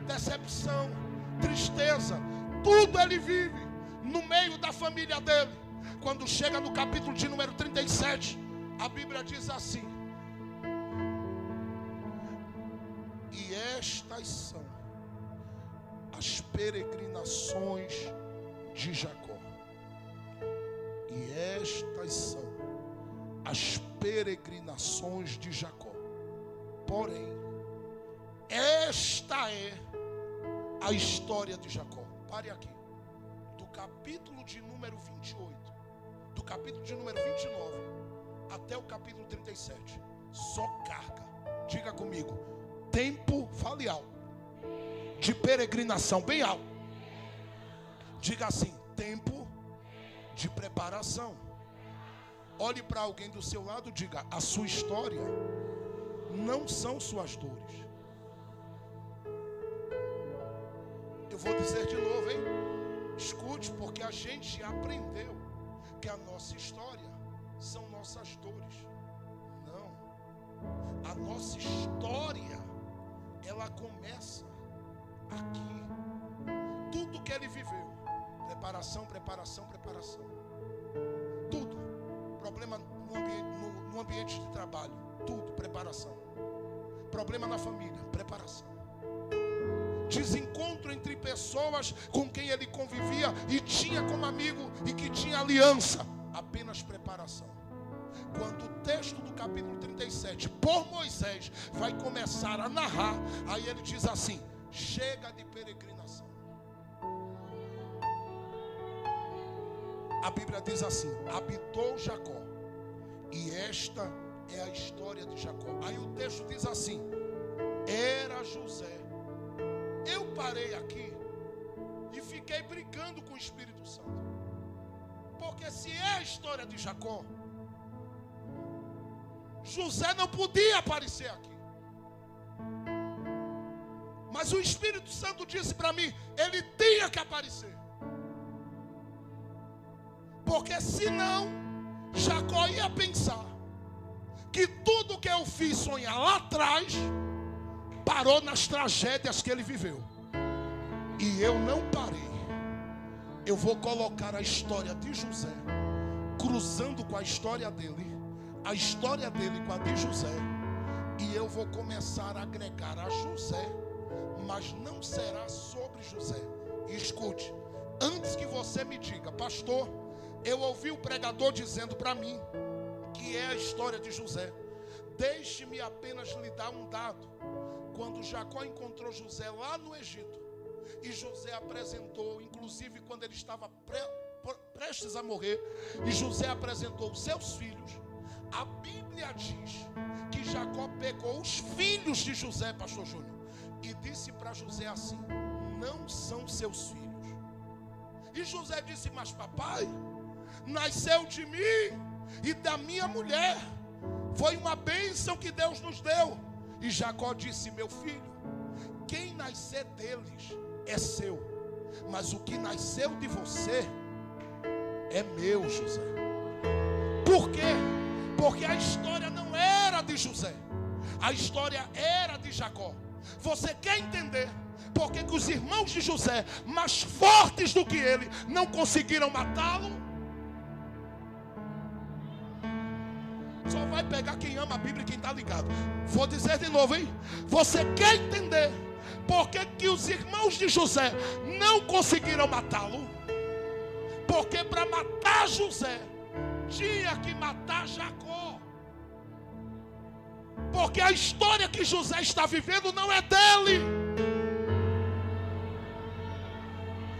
decepção, tristeza. Tudo ele vive no meio da família dele. Quando chega no capítulo de número 37, a Bíblia diz assim: e estas são as peregrinações de Jacó. E estas são as peregrinações de Jacó. Porém, esta é a história de Jacó. Pare aqui. Do capítulo de número 28, do capítulo de número 29 até o capítulo 37, só carga. Diga comigo: tempo, fale alto, de peregrinação, bem alto. Diga assim: tempo de preparação. Olhe para alguém do seu lado e diga: a sua história não são suas dores. Eu vou dizer de novo, hein? Escute, porque a gente aprendeu que a nossa história são nossas dores. Não. A nossa história, ela começa aqui. Tudo que ele viveu, preparação, preparação, preparação. Tudo. Problema no ambiente de trabalho, tudo, preparação. Problema na família, preparação. Desencontro entre pessoas com quem ele convivia e tinha como amigo e que tinha aliança, apenas preparação. Quando o texto do capítulo 37, por Moisés, vai começar a narrar, aí ele diz assim: chega de peregrinação. A Bíblia diz assim: habitou Jacó, e esta é a história de Jacó. Aí o texto diz assim: era José. Eu parei aqui e fiquei brigando com o Espírito Santo, porque se é a história de Jacó, José não podia aparecer aqui. Mas o Espírito Santo disse para mim: ele tinha que aparecer, porque senão Jacó ia pensar que tudo que eu fiz sonhar lá atrás parou nas tragédias que ele viveu. E eu não parei. Eu vou colocar a história de José cruzando com a história dele, a história dele com a de José, e eu vou começar a agregar a José, mas não será sobre José. E escute, antes que você me diga: pastor, eu ouvi o pregador dizendo para mim que é a história de José, deixe-me apenas lhe dar um dado. Quando Jacó encontrou José lá no Egito, e José apresentou, inclusive quando ele estava prestes a morrer, e José apresentou os seus filhos, a Bíblia diz que Jacó pegou os filhos de José, pastor Júnior, e disse para José assim: não são seus filhos. E José disse: mas papai, nasceu de mim e da minha mulher Foi uma bênção que Deus nos deu. E Jacó disse: meu filho, quem nascer deles é seu, mas o que nasceu de você é meu, José. Por quê? Porque a história não era de José, a história era de Jacó. Você quer entender por que os irmãos de José, mais fortes do que ele, não conseguiram matá-lo? Só vai pegar quem ama a Bíblia e quem está ligado. Vou dizer de novo, hein? Você quer entender por que os irmãos de José não conseguiram matá-lo? Porque para matar José, tinha que matar Jacó. Porque a história que José está vivendo não é dele.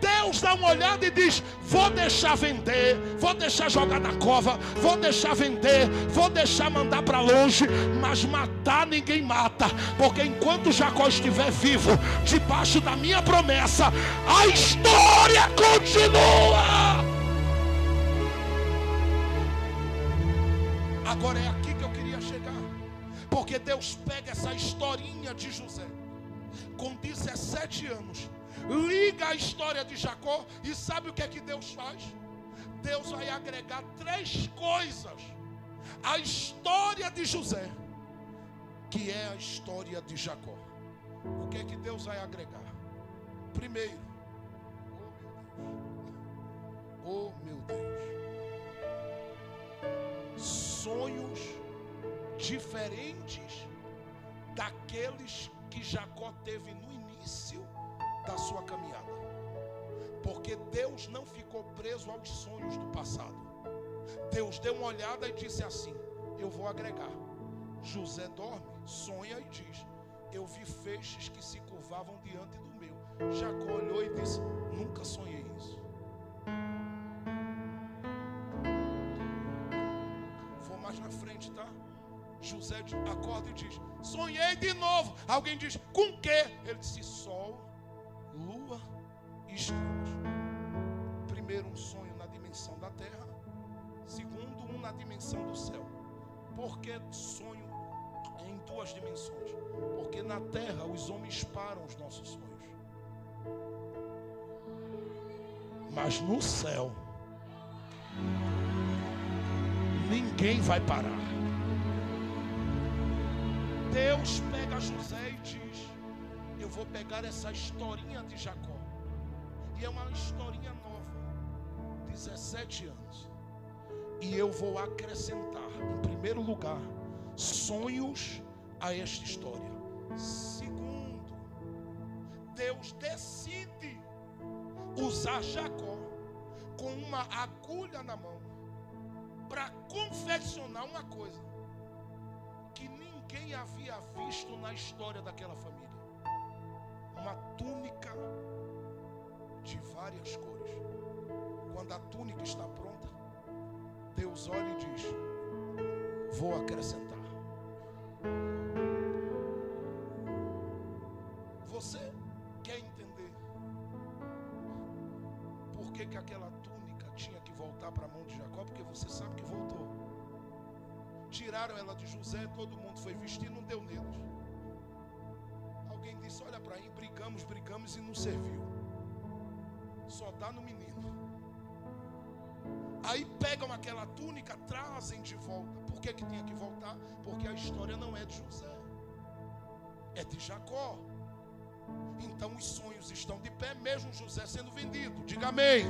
Deus dá uma olhada e diz: vou deixar vender, vou deixar jogar na cova, vou deixar vender, vou deixar mandar para longe, mas matar ninguém mata, porque enquanto Jacó estiver vivo, debaixo da minha promessa, a história continua. Agora é aqui que eu queria chegar, porque Deus pega essa historinha de José, com 17 anos, liga a história de Jacó, e sabe o que é que Deus faz? Deus vai agregar 3 coisas à história de José, que é a história de Jacó. O que é que Deus vai agregar? Primeiro, oh meu Deus, sonhos diferentes daqueles que Jacó teve no início da sua caminhada. Porque Deus não ficou preso aos sonhos do passado. Deus deu uma olhada e disse assim: eu vou agregar. José dorme, sonha e diz: eu vi feixes que se curvavam diante do meu. Jacó olhou e disse: nunca sonhei isso. Vou mais na frente, tá? José acorda e diz: sonhei de novo. Alguém diz: com o quê? Ele disse: sol, lua e estrelas. Primeiro, um sonho na dimensão da terra. Segundo, um na dimensão do céu. Por que sonho em 2 dimensões? Porque na terra os homens param os nossos sonhos, mas no céu ninguém vai parar. Deus pega José e diz: eu vou pegar essa historinha de Jacó, e é uma historinha nova, 17 anos, e eu vou acrescentar, em primeiro lugar, sonhos a esta história. Segundo, Deus decide usar Jacó com uma agulha na mão para confeccionar uma coisa que ninguém havia visto na história daquela família: uma túnica de várias cores. Quando a túnica está pronta, Deus olha e diz: vou acrescentar. Você quer entender por que aquela túnica tinha que voltar para a mão de Jacó? Porque você sabe que voltou. Tiraram ela de José, todo mundo foi vestir, não deu neles. Alguém disse: olha para aí, brigamos e não serviu. Só dá no menino. Aí pegam aquela túnica, trazem de volta. Por que tinha que voltar? Porque a história não é de José, é de Jacó. Então os sonhos estão de pé, mesmo José sendo vendido. Diga amém.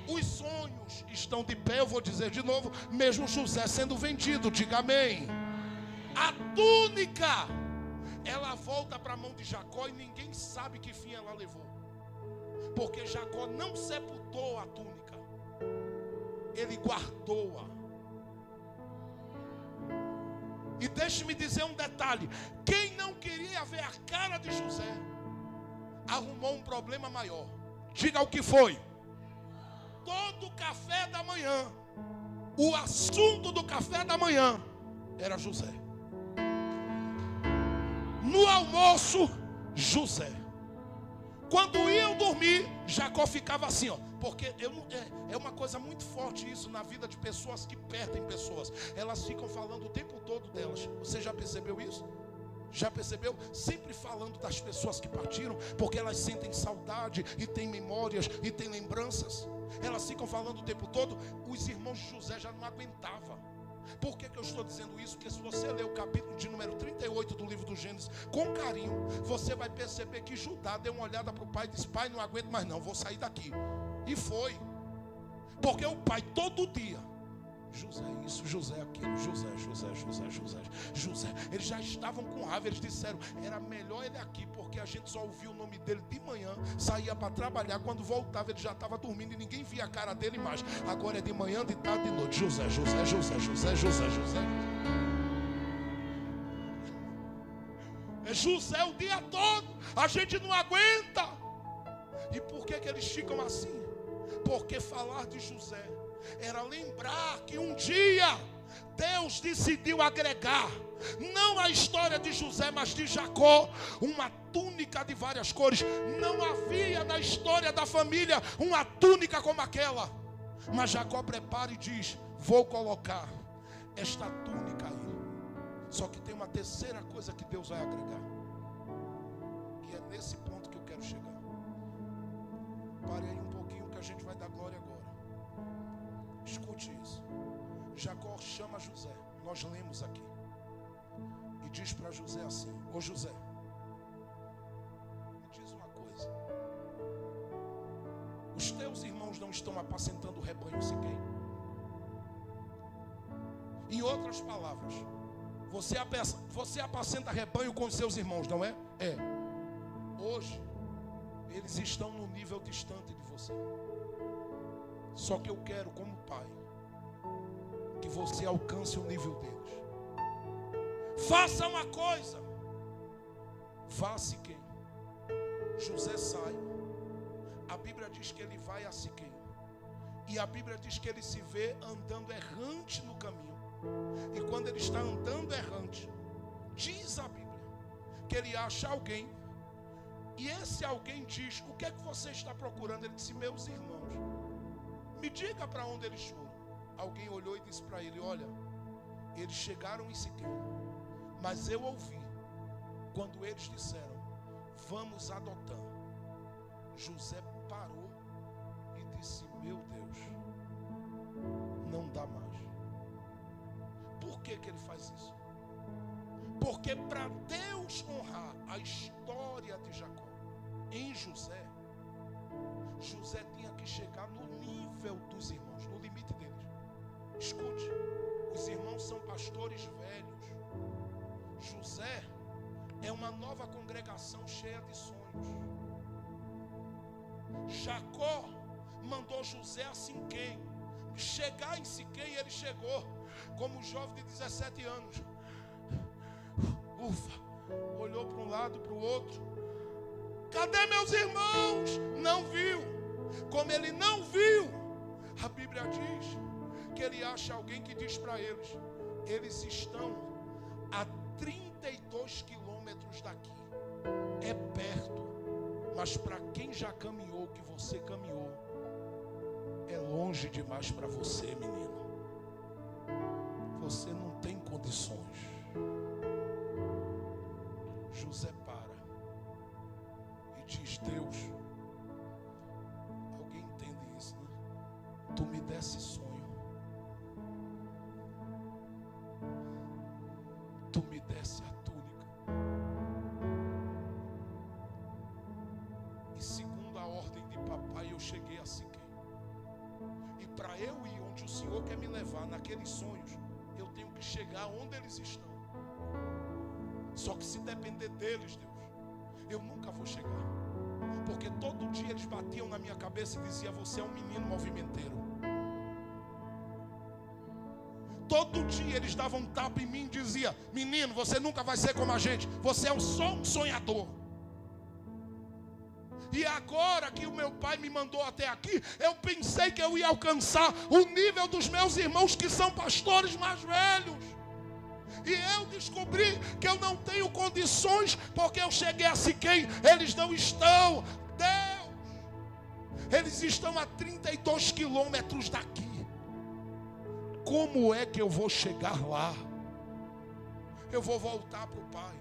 Os sonhos estão de pé, eu vou dizer de novo, mesmo José sendo vendido. Diga amém. A túnica, ela volta para a mão de Jacó e ninguém sabe que fim ela levou, porque Jacó não sepultou a túnica, ele guardou-a. E deixe-me dizer um detalhe: quem não queria ver a cara de José arrumou um problema maior. Diga o que foi. Todo café da manhã, o assunto do café da manhã era José. No almoço, José. Quando iam dormir, Jacó ficava assim, ó. Porque é uma coisa muito forte isso na vida de pessoas que perdem pessoas. Elas ficam falando o tempo todo delas. Você já percebeu isso? Já percebeu? Sempre falando das pessoas que partiram, porque elas sentem saudade e têm memórias e têm lembranças. Elas ficam falando o tempo todo. Os irmãos de José já não aguentavam. Por que eu estou dizendo isso? Porque se você ler o capítulo de número 38 do livro do Gênesis com carinho, você vai perceber que Judá deu uma olhada para o pai e disse: pai, não aguento mais não, vou sair daqui. E foi. Porque o pai todo dia, José isso, José aquilo, José. Eles já estavam com raiva, eles disseram: era melhor ele aqui, porque a gente só ouvia o nome dele de manhã, saía para trabalhar, quando voltava ele já estava dormindo e ninguém via a cara dele mais. Agora é de manhã, de tarde, de noite, José. É José o dia todo, a gente não aguenta. E por que eles ficam assim? Porque falar de José era lembrar que um dia Deus decidiu agregar, não a história de José, mas de Jacó, uma túnica de várias cores. Não havia na história da família uma túnica como aquela. Mas Jacó prepara e diz: vou colocar esta túnica aí. Só que tem uma terceira coisa que Deus vai agregar. E é nesse ponto que eu quero chegar. Pare aí um pouquinho que a gente vai dar glória agora. Escute isso. Jacó chama José, nós lemos aqui, e diz para José assim: ô José, me diz uma coisa, os teus irmãos não estão apacentando o rebanho Siquém? Em outras palavras, você apacenta rebanho com os seus irmãos, não é? É. Hoje eles estão no nível distante de você. Só que eu quero, como pai, que você alcance o nível deles. Faça uma coisa. Vá a Siquém. José sai. A Bíblia diz que ele vai a Siquém. E a Bíblia diz que ele se vê andando errante no caminho. E quando ele está andando errante, diz a Bíblia que ele acha alguém. E esse alguém diz: o que é que você está procurando? Ele disse: meus irmãos. Me diga para onde eles foram. Alguém olhou e disse para ele: olha, eles chegaram em Siquém, mas eu ouvi quando eles disseram: vamos adotar. José parou e disse: meu Deus, não dá mais. Por que ele faz isso? Porque para Deus honrar a história de Jacó em José, José tinha que chegar no nível dos irmãos, no limite deles. Escute, os irmãos são pastores velhos. José é uma nova congregação cheia de sonhos. Jacó mandou José a Siquém. Chegar em Siquém, ele chegou como jovem de 17 anos. Ufa, olhou para um lado, para o outro. Cadê meus irmãos? Não viu. Como ele não viu, a Bíblia diz que ele acha alguém que diz para eles: eles estão a 32 quilômetros daqui. É perto, mas para quem já caminhou, que você caminhou, é longe demais para você, menino. Você não tem condições. José para e diz: Deus, alguém entende isso, né? Tu me desse sonho, tu me desse a túnica, e segundo a ordem de papai eu cheguei a Siquém, e para eu ir onde o Senhor quer me levar naqueles sonhos, eu tenho que chegar onde eles estão. Só que se depender deles, Deus, eu nunca vou chegar. Porque todo dia eles batiam na minha cabeça e diziam: você é um menino movimenteiro. Todo dia eles davam um tapa em mim e diziam: menino, você nunca vai ser como a gente. Você é só um sonhador. E agora que o meu pai me mandou até aqui, eu pensei que eu ia alcançar o nível dos meus irmãos que são pastores mais velhos. E eu descobri que eu não tenho condições, porque eu cheguei a Siquém, eles não estão. Eles estão a 32 quilômetros daqui. Como é que eu vou chegar lá? Eu vou voltar para o Pai.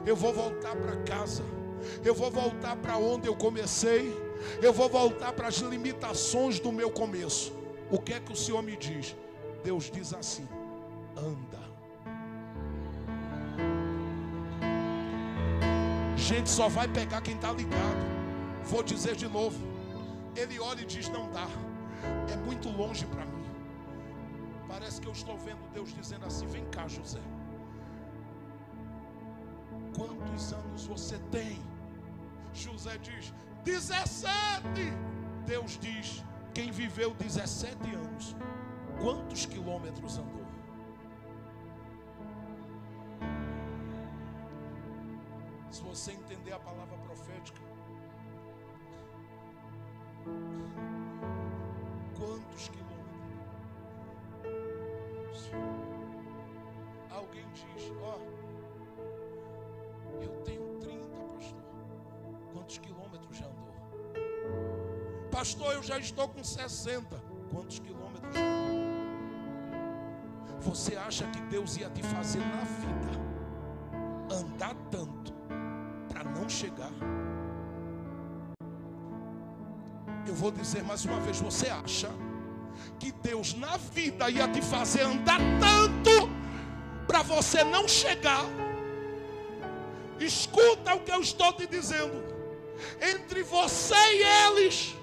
Eu vou voltar para casa. Eu vou voltar para onde eu comecei. Eu vou voltar para as limitações do meu começo. O que é que o Senhor me diz? Deus diz assim: anda. Gente, só vai pegar quem está ligado. Vou dizer de novo. Ele olha e diz: não dá, é muito longe para mim. Parece que eu estou vendo Deus dizendo assim: vem cá, José, quantos anos você tem? José diz: 17. Deus diz: quem viveu 17 anos, quantos quilômetros andou? Se você entender a palavra profética, quantos quilômetros? Alguém diz: ó, eu tenho 30, pastor. Quantos quilômetros já andou? Pastor, eu já estou com 60. Quantos quilômetros já andou? Você acha que Deus ia te fazer na vida andar tanto para não chegar? Eu vou dizer mais uma vez: você acha que Deus na vida ia te fazer andar tanto para você não chegar? Escuta o que eu estou te dizendo. Entre você e eles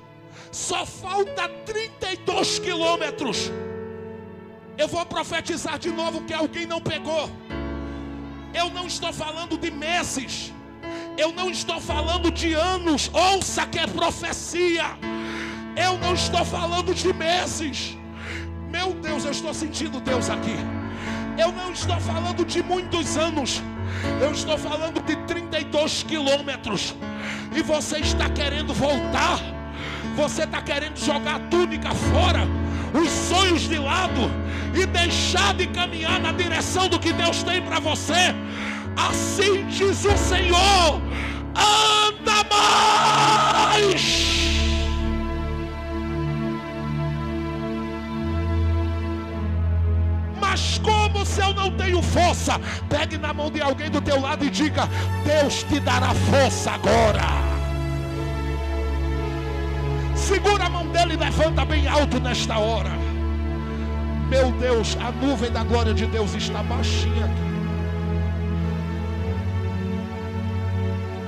só falta 32 quilômetros. Eu vou profetizar de novo que alguém não pegou. Eu não estou falando de meses, eu não estou falando de anos. Ouça que é profecia. Eu não estou falando de meses. Meu Deus, eu estou sentindo Deus aqui. Eu não estou falando de muitos anos. Eu estou falando de 32 quilômetros. E você está querendo voltar. Você está querendo jogar a túnica fora, os sonhos de lado, e deixar de caminhar na direção do que Deus tem para você. Assim diz o Senhor: anda mais. Mas como se eu não tenho força? Pegue na mão de alguém do teu lado e diga: Deus te dará força agora. Segura a mão dele e levanta bem alto nesta hora. Meu Deus, a nuvem da glória de Deus está baixinha aqui.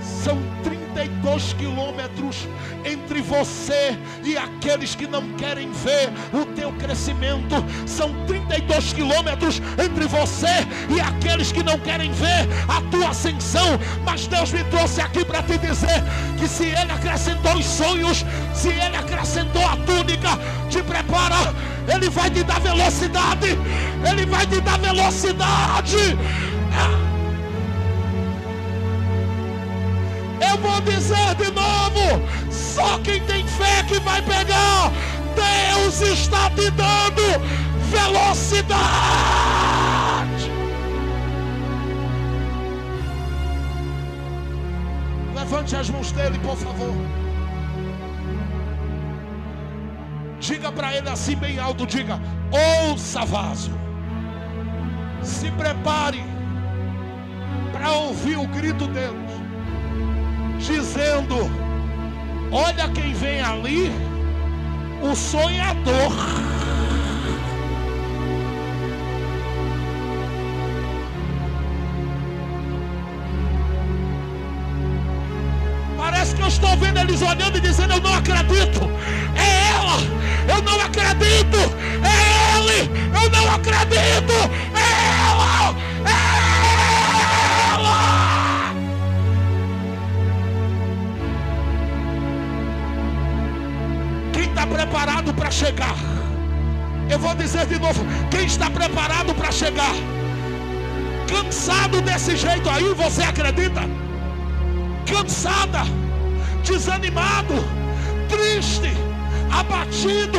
São 32 quilômetros entre você e aqueles que não querem ver o teu crescimento. São 32 quilômetros entre você e aqueles que não querem ver a tua ascensão. Mas Deus me trouxe aqui para te dizer que se Ele acrescentou os sonhos, se Ele acrescentou a túnica, te prepara. Ele vai te dar velocidade. Ele vai te dar velocidade. Eu vou dizer de novo: só quem tem fé que vai pegar. Deus está te dando velocidade. Levante as mãos dele, por favor. Diga para ele assim bem alto, diga: ouça, vaso, se prepare para ouvir o grito deles, dizendo: olha quem vem ali, o sonhador. Parece que eu estou vendo eles olhando e dizendo: eu não acredito, é ela, eu não acredito, é ele, eu não acredito, é ela, é ela. Quem está preparado para chegar? Eu vou dizer de novo: quem está preparado para chegar? Cansado desse jeito aí, você acredita? Cansada, desanimado, triste, abatido,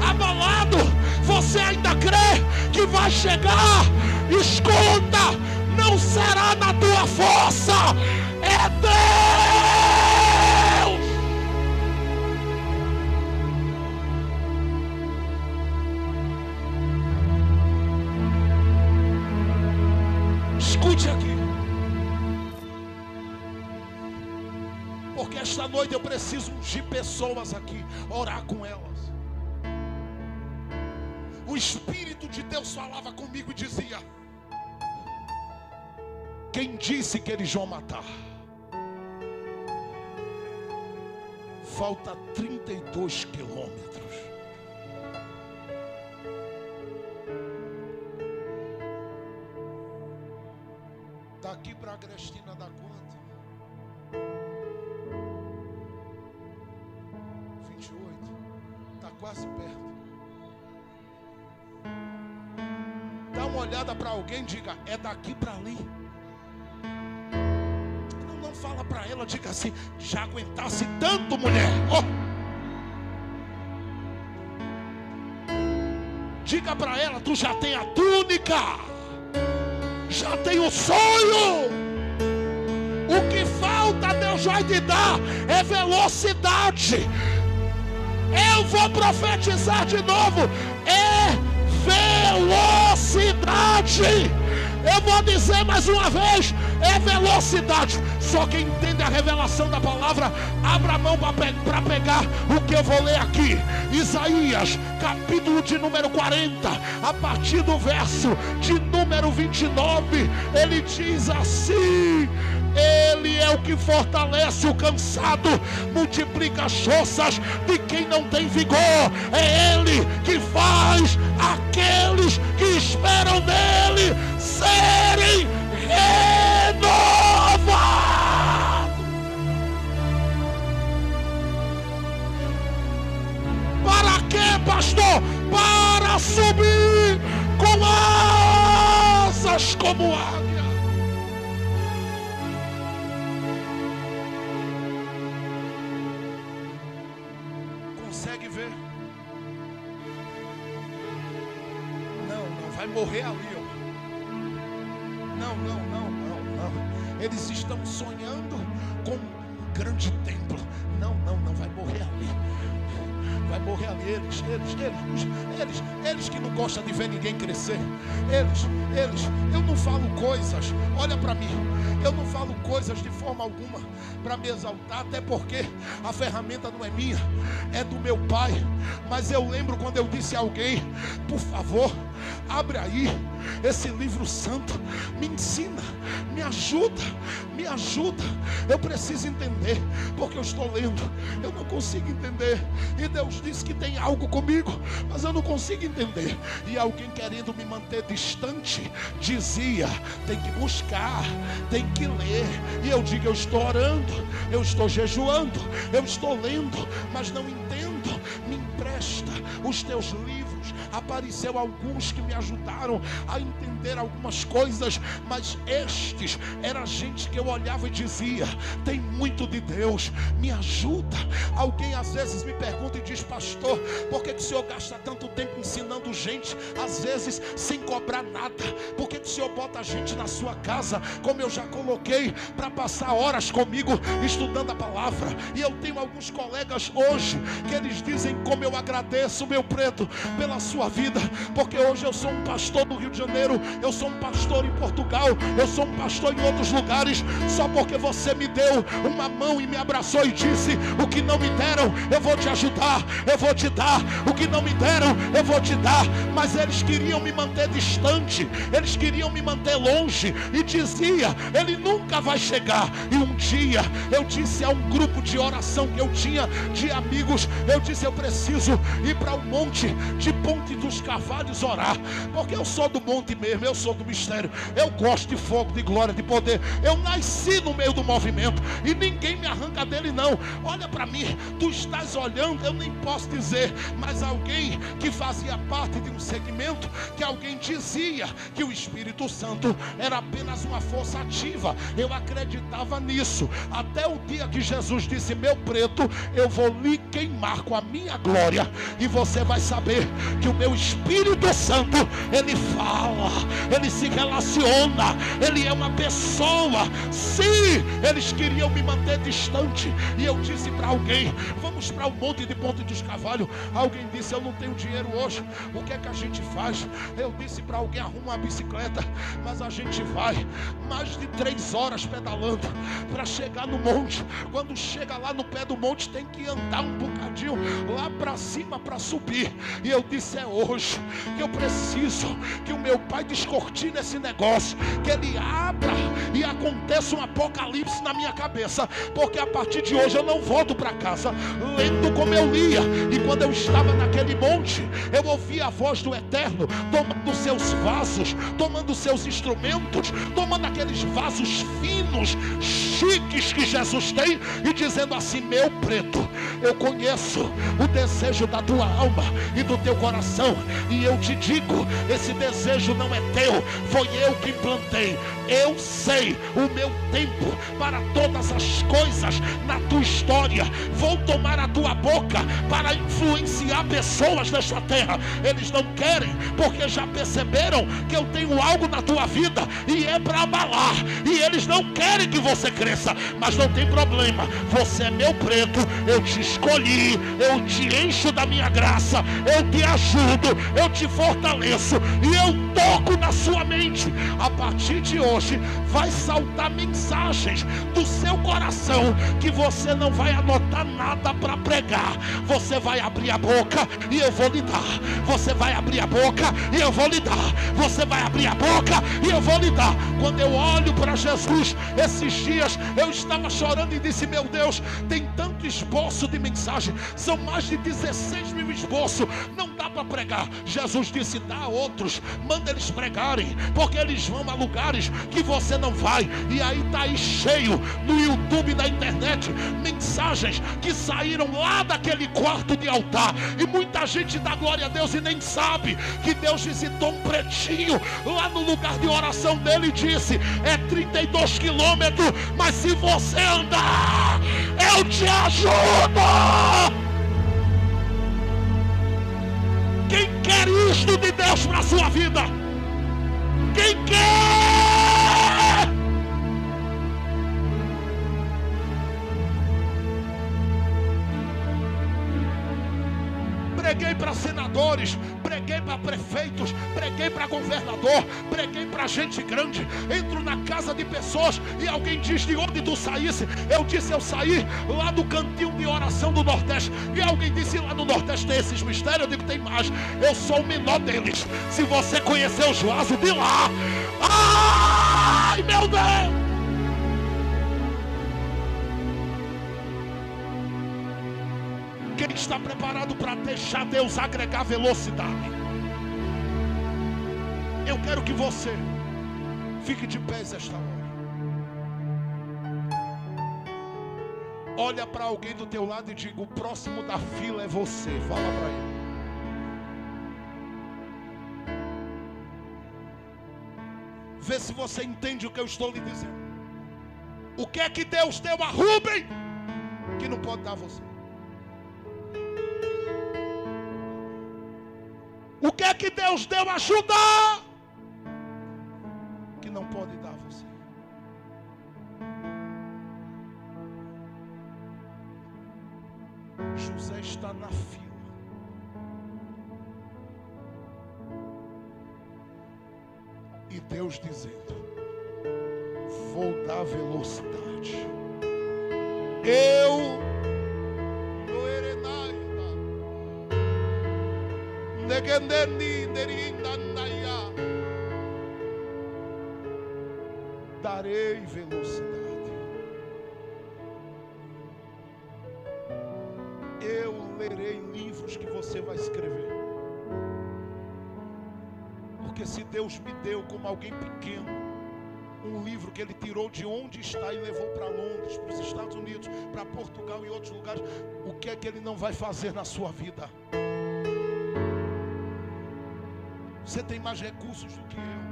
abalado, você ainda crê que vai chegar? Escuta, não será na tua força, é Deus. Esta noite eu preciso ungir pessoas aqui, orar com elas. O Espírito de Deus falava comigo e dizia: quem disse que eles vão matar? Falta 32 quilômetros. Daqui para Agrestina dá quanto? 28. Está quase perto. Dá uma olhada para alguém e diga: é daqui para ali. Não fala para ela, diga assim: já aguentasse tanto, mulher. Diga para ela: tu já tem a túnica, já tem o sonho. O que falta Deus vai te dar é velocidade. Eu vou profetizar de novo: é velocidade. Eu vou dizer mais uma vez: é velocidade. Só quem entende a revelação da palavra, abra a mão para pegar o que eu vou ler aqui. Isaías, capítulo de número 40, a partir do verso de número 29, ele diz assim: Ele é o que fortalece o cansado, multiplica as forças de quem não tem vigor. É Ele que faz aqueles que esperam nele serem renovados. Para quê, pastor? Para subir com asas como águia. Consegue ver? Não, vai morrer ali, ó. Não. Eles estão sonhando com um grande templo. Não, vai morrer ali. Vai morrer ali. Eles que não gostam de ver ninguém crescer. Eles, eu não falo coisas, olha para mim, eu não falo coisas de forma alguma para me exaltar, até porque a ferramenta não é minha, é do meu pai. Mas eu lembro quando eu disse a alguém: por favor, abre aí esse livro santo, me ensina, me ajuda. Eu preciso entender, porque eu estou lendo, eu não consigo entender. E Deus disse que tem algo comigo, mas eu não consigo entender. E alguém querendo me manter distante dizia: tem que buscar, tem que ler. E eu digo: eu estou orando, eu estou jejuando, eu estou lendo, mas não entendo. Me empresta os teus livros. Apareceu alguns que me ajudaram a entender algumas coisas, mas estes era gente que eu olhava e dizia: tem muito de Deus, me ajuda. Alguém às vezes me pergunta e diz: pastor, por que o senhor gasta tanto tempo ensinando gente, às vezes sem cobrar nada? Por que o senhor bota a gente na sua casa, como eu já coloquei, para passar horas comigo estudando a palavra? E eu tenho alguns colegas hoje que eles dizem: como eu agradeço, meu preto, pela sua vida, porque hoje eu sou um pastor do Rio de Janeiro, eu sou um pastor em Portugal, eu sou um pastor em outros lugares, só porque você me deu uma mão e me abraçou e disse: o que não me deram, eu vou te ajudar, eu vou te dar. O que não me deram, eu vou te dar. Mas eles queriam me manter distante, eles queriam me manter longe, e dizia: ele nunca vai chegar. E um dia eu disse a um grupo de oração que eu tinha de amigos, eu disse: eu preciso ir para o monte de Ponte dos Carvalhos orar, porque eu sou do monte mesmo, eu sou do mistério, eu gosto de fogo, de glória, de poder. Eu nasci no meio do movimento e ninguém me arranca dele não. Olha para mim, tu estás olhando, eu nem posso dizer, mas alguém que fazia parte de um segmento, que alguém dizia que o Espírito Santo era apenas uma força ativa. Eu acreditava nisso, até o dia que Jesus disse: meu preto, eu vou lhe queimar com a minha glória. história, e você vai saber que o meu Espírito Santo, ele fala, ele se relaciona, ele é uma pessoa. Sim, eles queriam me manter distante, e eu disse para alguém: vamos para o Monte de Ponte dos Cavalos. Alguém disse: eu não tenho dinheiro hoje, o que é que a gente faz? Eu disse para alguém: arruma uma bicicleta. Mas a gente vai mais de 3 horas pedalando para chegar no monte. Quando chega lá no pé do monte, tem que andar um bocadinho lá para cima para subir. E eu disse: é hoje que eu preciso que o meu pai descortine esse negócio, que ele abra e aconteça um apocalipse na minha cabeça, porque a partir de hoje eu não volto para casa lendo como eu lia. E quando eu estava naquele monte, eu ouvi a voz do Eterno tomando seus vasos, tomando seus instrumentos, tomando aqueles vasos finos, chiques que Jesus tem, e dizendo assim: meu preto, eu conheço o desejo da tua alma e do teu coração, e eu te digo, esse desejo não é teu, foi eu que implantei. Eu sei o meu tempo para todas as coisas na tua história. Vou tomar a tua boca para influenciar pessoas nesta terra. Eles não querem, porque já perceberam que eu tenho algo na tua vida e é para abalar, e eles não querem que você cresça. Mas não tem problema, você é meu preto, eu te escolhi, eu te encho da minha graça, eu te ajudo, eu te fortaleço, e eu toco na sua mente. A partir de hoje vai saltar mensagens do seu coração que você não vai anotar nada para pregar. Você vai abrir a boca e eu vou lhe dar. Você vai abrir a boca e eu vou lhe dar. Você vai abrir a boca e eu vou lhe dar. Quando eu olho para Jesus, esses dias eu estava chorando e disse: meu Deus, tem tanto esboço de mensagem, são mais de 16 mil esboços, não dá para pregar. Jesus disse: dá a outros, manda eles pregarem, porque eles vão a lugares que você não vai. E aí está aí cheio no YouTube, na internet, mensagens que saíram lá daquele quarto de altar, e muita gente dá glória a Deus e nem sabe que Deus visitou um pretinho lá no lugar de oração dele e disse: é 32 quilômetros, mas se você andar, eu te ajudo. Quem quer isto de Deus para a sua vida? Quem quer? Preguei para senadores, preguei para prefeitos, preguei para governador, preguei para gente grande. Entro na casa de pessoas e alguém diz: de onde tu saísse? Eu disse: eu saí lá do cantinho de oração do Nordeste. E alguém disse: lá no Nordeste tem esses mistérios? Eu digo: tem mais, eu sou o menor deles. Se você conhecer os vasos de lá, ai meu Deus! Quem está preparado para deixar Deus agregar velocidade? Eu quero que você fique de pé esta hora. Olha para alguém do teu lado e diga: o próximo da fila é você. Fala para ele. Vê se você entende o que eu estou lhe dizendo. O que é que Deus deu a Rubem que não pode dar a você? O que é que Deus deu a Judá que não pode dar a você? José está na fila. E Deus dizendo: vou dar velocidade. Eu darei velocidade. Eu lerei livros que você vai escrever. Porque se Deus me deu como alguém pequeno um livro que Ele tirou de onde está e levou para Londres, para os Estados Unidos, para Portugal e outros lugares, o que é que Ele não vai fazer na sua vida? Você tem mais recursos do que eu.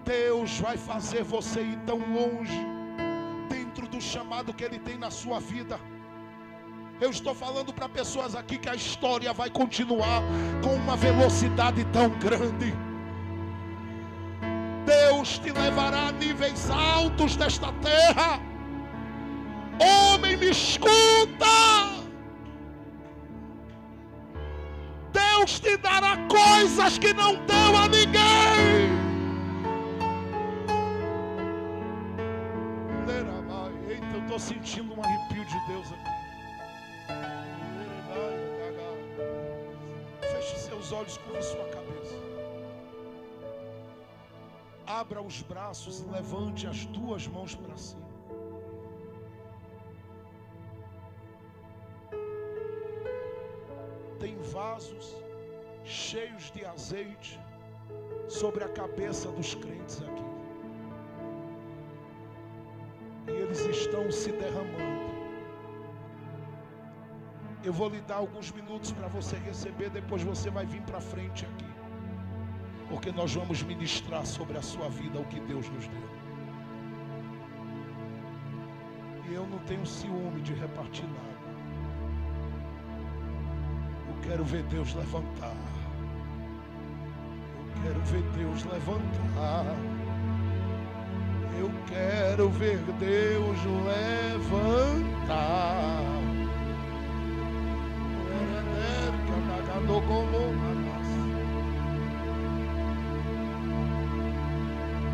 Deus vai fazer você ir tão longe dentro do chamado que Ele tem na sua vida. Eu estou falando para pessoas aqui que a história vai continuar com uma velocidade tão grande. Deus te levará a níveis altos desta terra. Homem, me escuta. Deus te dará coisas que não deu a ninguém. Eita, eu estou sentindo um arrepio de Deus aqui. Feche seus olhos, curve sua cabeça. Abra os braços e levante as duas mãos para cima. Tem vasos cheios de azeite sobre a cabeça dos crentes aqui. E eles estão se derramando. Eu vou lhe dar alguns minutos para você receber, depois você vai vir para frente aqui. Porque nós vamos ministrar sobre a sua vida o que Deus nos deu. E eu não tenho ciúme de repartir nada. Eu quero ver Deus levantar. Eu quero ver Deus levantar. Eu quero ver Deus levantar.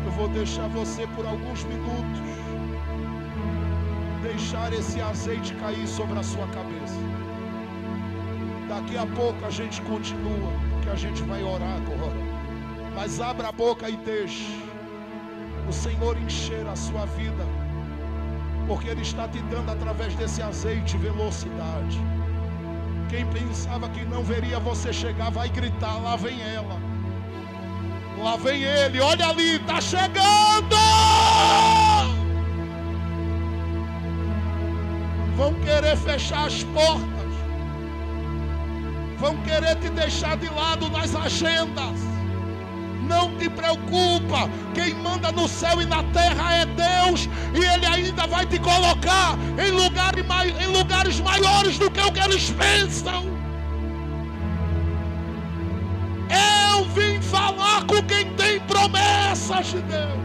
Eu vou deixar você por alguns minutos deixar esse azeite cair sobre a sua cabeça. Daqui a pouco a gente continua, que a gente vai orar agora. Mas abra a boca e deixe o Senhor encher a sua vida, porque Ele está te dando através desse azeite velocidade. Quem pensava que não veria você chegar, vai gritar: lá vem ela, lá vem ele, olha ali, está chegando. Vão querer fechar as portas, vão querer te deixar de lado nas agendas. Não te preocupa, quem manda no céu e na terra é Deus, e Ele ainda vai te colocar em lugares maiores do que o que eles pensam. Eu vim falar com quem tem promessas de Deus.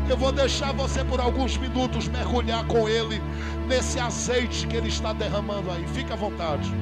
Eu vou deixar você por alguns minutos mergulhar com Ele nesse azeite que Ele está derramando aí. Fica à vontade.